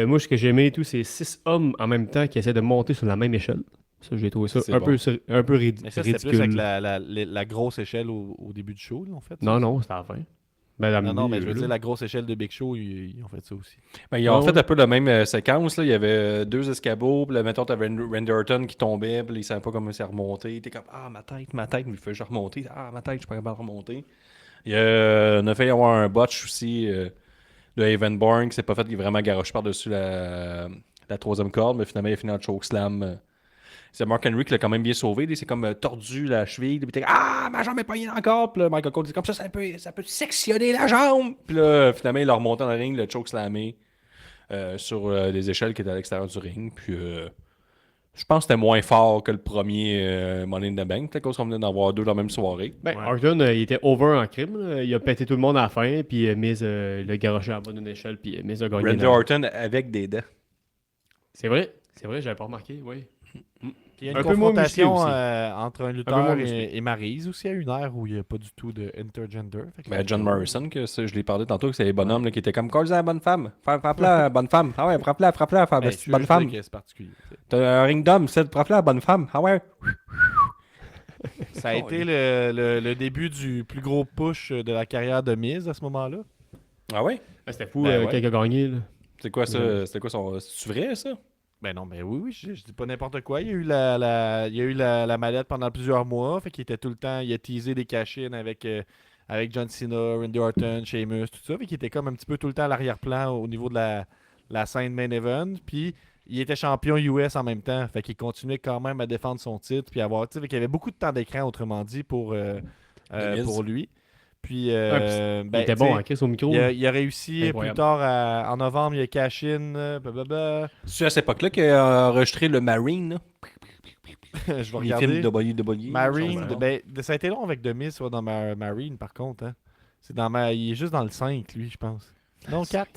Moi, ce que j'ai aimé et tout, c'est 6 hommes en même temps qui essaient de monter sur la même échelle. Ça, j'ai trouvé ça C'est un, bon. peu, un peu Mais ça, c'était ridicule. plus avec la grosse échelle au début du show, là, en fait. Non, c'était à la fin. Ben, dans le Non, mais je milieu, veux là. dire, la grosse échelle de Big Show, ils ont fait ça aussi. Ben, ils ont Ah fait ouais. un peu la même séquence. Là. Il y avait deux escabeaux. Puis là, mettons, t'avais Randy Orton qui tombait. Puis là, il savait pas comment s'est remonté. Il était comme ah, ma tête. Mais il fait juste remonter. Ah, ma tête, je suis pas capable de remonter. On a fait y avoir un botch aussi de Evan Bourne qui s'est pas fait vraiment garoche par-dessus la troisième corde. Mais finalement, il a fini en chokeslam. C'est Mark Henry qui l'a quand même bien sauvé. Il s'est comme tordu la cheville. Puis il était ah, ma jambe est poignée dans le corps. Puis là, Michael Cole dit comme ça peut sectionner la jambe. Puis là, finalement, il l'a remonté dans le ring, le chokeslamé sur les échelles qui étaient à l'extérieur du ring. Puis je pense que c'était moins fort que le premier Money in the Bank. Peut-être qu'on venait d'en avoir deux dans la même soirée. Ben, Ouais. Orton, il était over en crime. Là. Il a pété tout le monde à la fin, puis Miz l'a garoché en bas d'une échelle, puis Miz a gagné. Randy Orton avec des dents. C'est vrai, j'avais pas remarqué, oui. Puis il y a une Un peu moins musclé confrontation aussi. entre un peu lutteur moins musclé. et Maryse aussi à une ère où il n'y a pas du tout de intergender. Fait que Ben, John Morrison, que ça, je l'ai parlé tantôt, que c'est les bonhommes là, qui étaient comme Call la bonne femme. Frappe-la, bonne femme. Ah ouais, frappe-la, Ben, bonne je veux juste femme. dire que c'est particulier. T'as un ring d'homme, c'est frappe-la, bonne femme. Ah ouais. Ça a été le début du plus gros push de la carrière de Miz à ce moment-là. Ah ouais? Ah, c'était fou Ben ouais. quand il a gagné. Là. C'est quoi ça? C'était quoi son. C'est vrai, ça? Ben non, ben oui, je dis pas n'importe quoi. Il y a eu la mallette pendant plusieurs mois. Fait qu'il était tout le temps, il a teasé des cash-ins avec John Cena, Randy Orton, Sheamus, tout ça. Fait qu'il était comme un petit peu tout le temps à l'arrière-plan au niveau de la scène main event. Puis il était champion US en même temps. Fait qu'il continuait quand même à défendre son titre. Puis avoir, tu sais, fait qu'il y avait beaucoup de temps d'écran, autrement dit, pour lui. Puis, Il ben, était tu sais, bon en Chris au micro. il a réussi Incroyable. plus tard, en novembre, il a cash-in, blablabla. C'est à cette époque-là qu'il a enregistré le Marine, là. Je vais Les regarder. films WWE. Marine, ça, ça a été long avec Demise soit dans Marine par contre. Hein. Il est juste dans le 5, lui, je pense. Non, 4.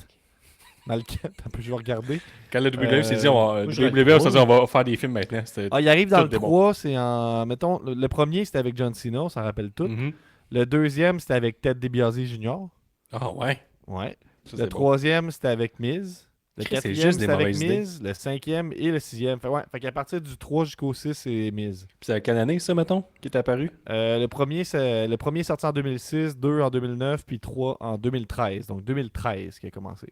Dans le 4, je vais regarder. Quand la WWE s'est dit, moi, je WWE s'est dit, on va faire des films maintenant. C'était Ah, il arrive dans tout le des bons. 3, c'est en. Mettons, le premier, c'était avec John Cena, on s'en rappelle tout. Mhm. Le deuxième, c'était avec Ted DiBiase Jr. Ah ouais. Ouais. Ça, Le c'est bon. troisième, c'était avec Miz. Le Chris, c'est quatrième, juste des c'était avec mauvaises idées. Miz. Le cinquième et le sixième. Fait qu'à partir du 3 jusqu'au 6, c'est Miz. Puis c'est à quelle année, ça, mettons, qui est apparu? Le premier est sorti en 2006, 2 en 2009, puis 3 en 2013. Donc 2013 qui a commencé.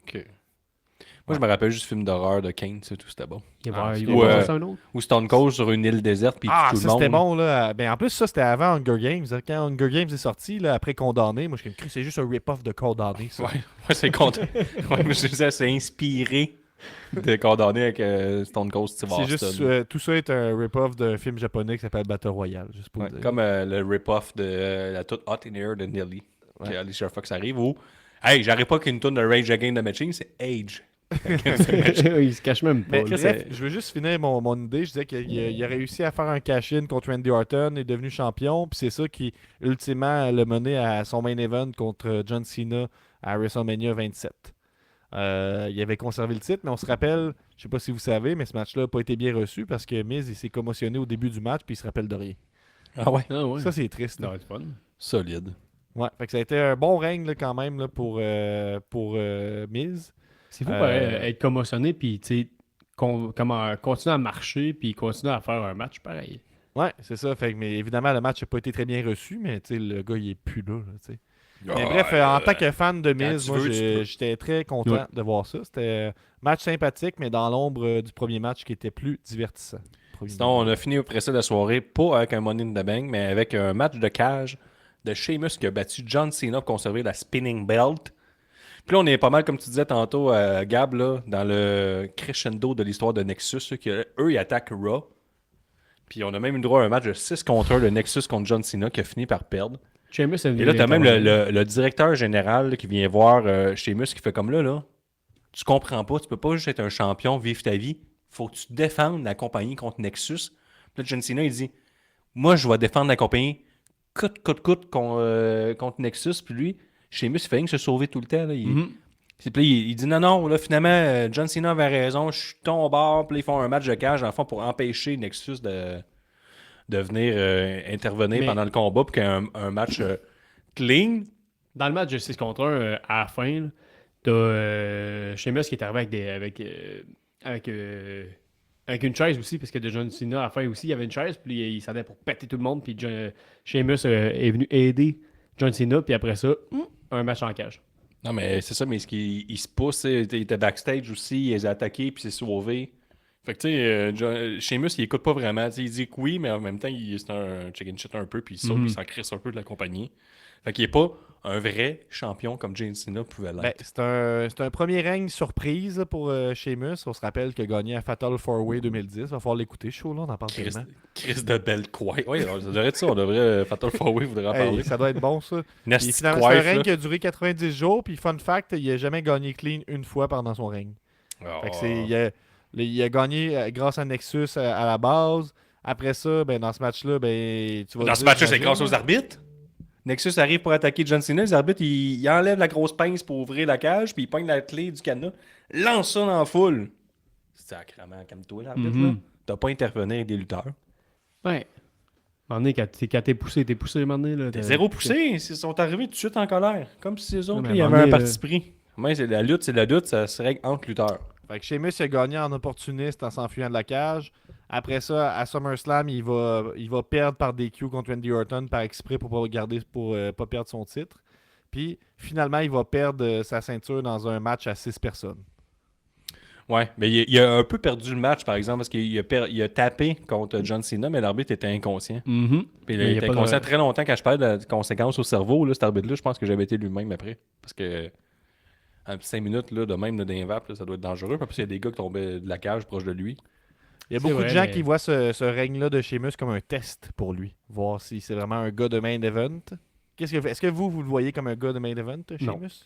Moi, je me rappelle juste film d'horreur de Kane, c'est tout, c'était bon. Il va Ah, il ou, va euh, passer un autre. Ou Stone Cold sur une île déserte, puis il Ah, tue tout ça le monde. c'était bon là. Ben, en plus, ça c'était avant Hunger Games. Hein. Quand Hunger Games est sorti, là, après Condamné, moi je suis comme, c'est juste un rip-off de Condamné. Ça. Ouais, c'est content. Ouais, mais je disais, c'est inspiré de condamner avec Stone Cold Steve C'est Austin. juste, tout ça est un rip-off d'un film japonais qui s'appelle Battle Royale. Juste pour Ouais, dire. comme le rip-off de la toute Hot in Air de Nelly. Ouais. Que Alicia Fox arrive où, hey, j'arrive pas qu'une tonne de Rage Against the Machine, c'est Age. Il se cache même pas. Mais là. bref, je veux juste finir mon idée. Je disais qu'il a réussi à faire un cash-in contre Randy Orton, est devenu champion, puis c'est ça qui, ultimement, l'a mené à son main event contre John Cena à WrestleMania 27. Il avait conservé le titre, mais on se rappelle, je sais pas si vous savez, mais ce match-là n'a pas été bien reçu parce que Miz il s'est commotionné au début du match puis il se rappelle de rien. Ah ouais? Ah ouais. Ça, c'est triste. Ça là. va être fun. Solide. Ouais, fait que ça a été un bon règne là, quand même là, pour Miz. C'est fou, pareil, être commotionné, puis tu sais, comment continuer à marcher, puis continuer à faire un match pareil. Ouais, c'est ça. Fait que, mais évidemment, le match n'a pas été très bien reçu, mais tu sais, le gars, il est plus là. Tu sais. Mais bref, en tant que fan de Miz, tu moi, veux, tu peux. j'étais très content Ouais. de voir ça. C'était un match sympathique, mais dans l'ombre du premier match qui était plus divertissant. Sinon, on a fini après ça la soirée, pas avec un Money in the Bank, mais avec un match de cage de Sheamus qui a battu John Cena pour conserver la spinning belt. Puis là, on est pas mal, comme tu disais tantôt, Gab, là, dans le crescendo de l'histoire de Nexus. Là, eux, ils attaquent Raw. Puis on a même eu droit à un match de 6 contre 1 de Nexus contre John Cena qui a fini par perdre. Sheamus est venu Et là, t'as même l'interroger. le directeur général là, qui vient voir Sheamus qui fait comme là, tu comprends pas, tu peux pas juste être un champion, vivre ta vie. Faut que tu défendes la compagnie contre Nexus. Puis là, John Cena, il dit, moi, je vais défendre la compagnie coûte contre Nexus. Puis lui, Sheamus, il fait rien que se sauver tout le temps. Là. Puis il dit non, là, finalement, John Cena avait raison, je suis tombé au bord. Puis là, ils font un match de cage, en fond, pour empêcher Nexus de venir intervenir Mais- pendant le combat pour qu'il y ait un match clean. Dans le match de 6 contre 1, à la fin, là, t'as Sheamus qui est arrivé avec une chaise aussi, parce que de John Cena, à la fin aussi, il y avait une chaise, puis il s'en allait pour péter tout le monde, puis Sheamus est venu aider John Cena, puis après ça, un match en cage. Non, mais c'est ça, mais il se pousse, il était backstage aussi, il les a attaqués, puis il s'est sauvé. Fait que tu sais, Sheamus, il écoute pas vraiment. Tu sais, il dit que oui, mais en même temps, c'est un chicken shit un peu, puis il saute, puis il s'en crisse un peu de la compagnie. Fait qu'il est pas un vrai champion comme John Cena pouvait l'être. Ben, c'est un premier règne surprise là, pour Sheamus. On se rappelle qu'il a gagné à Fatal 4-Way 2010. Va falloir l'écouter, ce show-là, on en parle tellement. Chris de belle coiffe. Oui, ça devrait être ça. On devrait Fatal 4-Way, voudrait en Hey, parler. ça doit être bon, ça. Puis Nasty finalement, c'est un coiffe, règne là. qui a duré 90 jours. Puis fun fact, il a jamais gagné clean une fois pendant son règne. Fait que il a gagné grâce à Nexus à la base. Après ça, ben, dans ce match-là, ben, tu vas Dans te ce dire, match-là, c'est j'imagine, grâce là. aux arbitres. Nexus arrive pour attaquer John Cena. Les arbitres, ils enlèvent la grosse pince pour ouvrir la cage, puis ils pognent la clé du cadenas, lancent ça dans la foule. C'est sacrément, calme-toi, l'arbitre, là. T'as pas intervenu avec des lutteurs. Ouais. À un moment donné, quand t'es poussé, à un moment donné. Là, T'es zéro poussé. Ils sont arrivés tout de suite en colère. Comme si les autres, mais là, il y à un avait un moment donné, parti pris. Mais c'est la lutte, ça se règle entre lutteurs. Fait que Sheamus il a gagné en opportuniste en s'enfuyant de la cage. Après ça, à SummerSlam, il va perdre par DQ contre Randy Orton par exprès pour pas perdre son titre. Puis finalement, il va perdre sa ceinture dans un match à 6 personnes. Ouais, mais il a un peu perdu le match, par exemple, parce qu'il a tapé contre John Cena, mais l'arbitre était inconscient. Mhm. Puis il Mais il y a était pas de- inconscient très longtemps. Quand je parlais de conséquences au cerveau, là, cet arbitre-là, je pense que j'avais été lui-même après. Parce que en 5 minutes là, de même là, d'un vape, là, ça doit être dangereux. Puis il y a des gars qui tombaient de la cage proche de lui. Il y a C'est beaucoup vrai, de gens mais- qui voient ce règne-là de Sheamus comme un test pour lui. Voir si c'est vraiment un gars de main event. Est-ce que vous le voyez comme un gars de main event, Sheamus?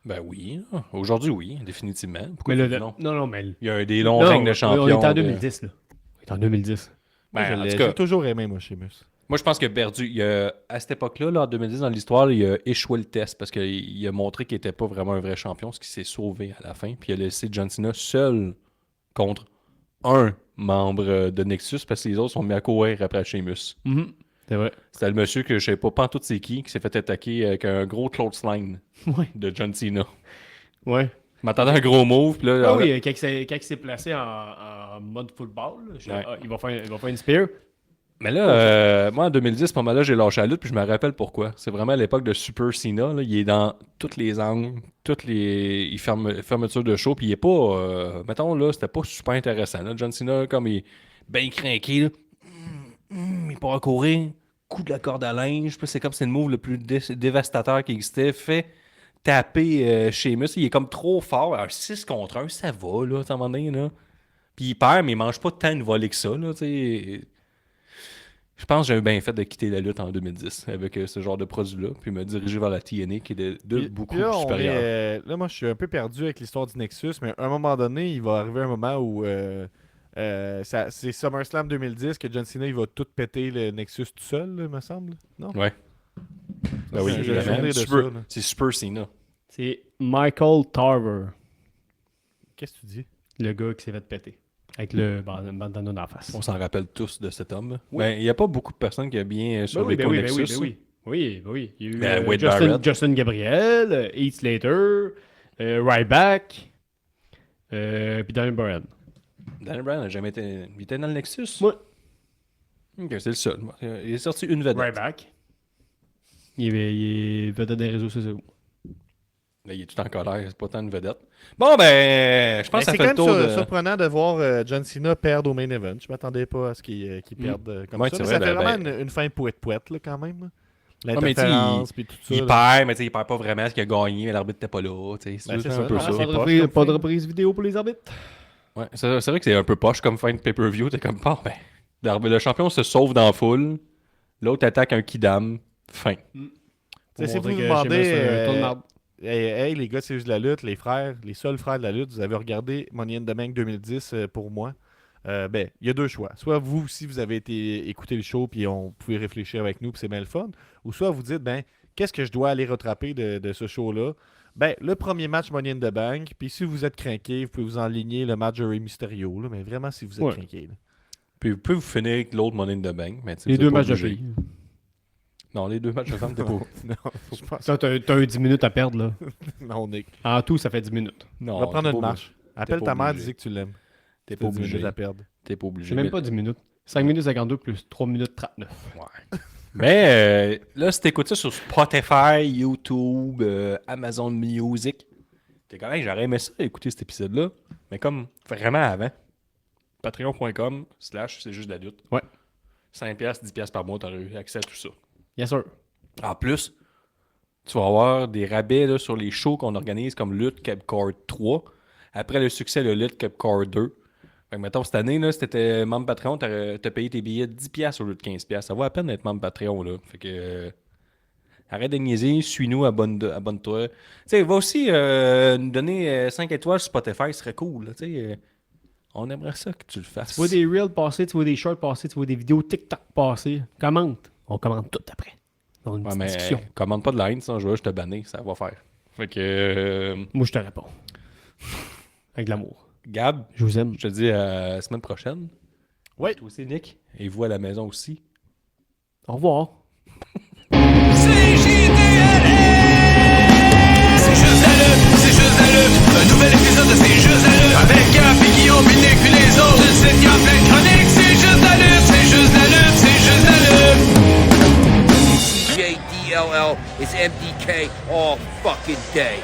Ben oui, là. Aujourd'hui, oui, définitivement. Pourquoi Mais tu dis le, non? non, mais. Il y a des longs Non, règnes de champion. On est en de- 2010, là. On est en 2010. Ben, Moi, en tout j'ai cas, toujours aimé, moi, Sheamus. moi, je pense qu'il a perdu. À cette époque-là, là, en 2010, dans l'histoire, il a échoué le test parce qu'il a montré qu'il n'était pas vraiment un vrai champion, ce qui s'est sauvé à la fin. Puis il a laissé John Cena seul contre un membre de Nexus parce que les autres sont mis à courir après Sheamus. C'est vrai. C'était le monsieur que je sais pas pantoute c'est qui s'est fait attaquer avec un gros clothesline Ouais. de John Cena. Ouais. Je m'attendais à un gros move, puis là, Ah oui, quand il s'est placé en mode football, là, Ouais. il va faire une spear. mais là, moi en 2010, à ce moment-là, j'ai lâché la lutte, puis je me rappelle pourquoi. C'est vraiment à l'époque de Super Cena, là, il est dans tous les angles, fermetures de show, puis il est pas, mettons là, c'était pas super intéressant. Là. John Cena, comme il est bien craqué, là. Il part courir, coup de la corde à linge, puis c'est comme c'est le move le plus dévastateur qui existait, fait taper Sheamus, il est comme trop fort, un 6 contre 1, ça va, là, à un moment donné, là. Puis il perd, mais il mange pas tant de volets que ça, là, tu sais. Je pense que j'ai bien fait de quitter la lutte en 2010 avec ce genre de produit-là, puis me diriger vers la TNA qui est de Puis- beaucoup puis là, plus supérieure. là, moi, je suis un peu perdu avec l'histoire du Nexus, mais à un moment donné, il va arriver un moment où c'est SummerSlam 2010 que John Cena il va tout péter le Nexus tout seul, là, me semble. Non? Ouais. Ben oui, j'ai le évidemment. souvenir de Super- ça, là. c'est Super Cena. C'est Michael Tarver. Qu'est-ce que tu dis? Le gars qui s'est fait péter. Avec le bandana dans la face. On s'en rappelle tous de cet homme. Ben, il n'y a pas beaucoup de personnes qui ont bien Ben survécu au Nexus. Oui. Il y a eu Ben, Wade Barrett. Justin Gabriel, Heath Slater, Ryback, puis Daniel Bryan. Daniel Bryan n'a jamais été... Il était dans le Nexus? Ouais. Ok, c'est le seul. Il est sorti une vedette. Ryback. Il est vedette des réseaux sociaux. Là, il est tout en colère, c'est pas tant une vedette. Bon, ben, je pense que ça C'est fait quand le tour même de... surprenant de voir John Cena perdre au main event. Je m'attendais pas à ce qu'il perde comme Ouais, ça. c'est Mais vrai, ça fait ben, vraiment une fin poète-poète, là, quand même. Là. mais tu sais, L'interférence, puis tout ça. Il là. perd, mais tu sais, il perd pas vraiment ce qu'il a gagné, mais l'arbitre n'était pas là. Tu sais, Ben, c'est c'est ça. un peu Ah, ça. c'est poche comme Pas de fin. reprise vidéo pour les arbitres. Ouais, c'est vrai que c'est un peu poche comme fin de pay-per-view. T'es comme, bon, ben, le champion se sauve dans la foule, l'autre attaque un kidam, fin. C'est Pour vous montrer vous que demandez, Sheamus, c'est un tour de marde. hey, les gars, c'est juste de la lutte, les seuls frères de la lutte, vous avez regardé Money in the Bank 2010 pour moi. Il y a deux choix. Soit vous, si vous avez écouté le show, puis on pouvait réfléchir avec nous, puis c'est bien le fun. Ou soit vous dites, qu'est-ce que je dois aller rattraper de ce show-là? Le premier match Money in the Bank, puis si vous êtes craqué, vous pouvez vous enligner le match de Rey Mysterio, là, mais vraiment si vous êtes craqué. Là. Puis vous pouvez vous finir avec l'autre Money in the Bank. Mais Les deux matchs de filles. Non, les deux matchs de femmes, t'es pas. Non, je pense Ça, t'as un 10 minutes à perdre, là. non, Nick. En tout, ça fait 10 minutes. Non, On va prendre t'es une pas marche. Appelle pas ta mère, obligé. dis que tu l'aimes. T'es pas 10 minutes obligé. à perdre. T'es pas obligé. C'est même pas 10 minutes. 5 minutes 52 plus 3 minutes 39. Ouais. Mais là, si t'écoutes ça sur Spotify, YouTube, Amazon Music, t'es quand même, j'aurais aimé ça écouter cet épisode-là, mais comme vraiment avant. Patreon.com/ c'est juste de la lutte. Ouais. 5$, 10$ par mois, t'aurais eu accès à tout ça. Yes, sir. En plus, tu vas avoir des rabais là, sur les shows qu'on organise comme Lutte Capcore 3, après le succès de Lutte Capcore 2. Fait que, mettons, cette année, là, si t'étais membre Patreon, t'as payé tes billets 10$ au lieu de 15$. Ça vaut à peine d'être membre Patreon, là. Fait que... arrête de niaiser, suis-nous, abonne-toi. Tu sais, va aussi nous donner 5 étoiles sur Spotify, ce serait cool, tu sais. On aimerait ça que tu le fasses. Tu vois des reels passer, tu vois des shorts passer, tu vois des vidéos TikTok passer. Commente. On commente tout après. On a une Ouais, petite mais discussion. commande pas de line, sinon je vais te banner, ça va faire. Fait que... Moi, je te réponds. Avec de l'amour. Gab, Je vous aime. je te dis à la semaine prochaine. Ouais. Toi aussi, Nick. Et vous à la maison aussi. Au revoir. C'est juste la lutte, c'est juste la lutte. Un nouvel épisode de C'est juste la lutte. Avec Gap et Guillaume, puis Nick, puis les autres. Je sais qu'il y a plein de chroniques. C'est juste la lutte, c'est juste la lutte, c'est juste la lutte. CJDLL is MDK all fucking day.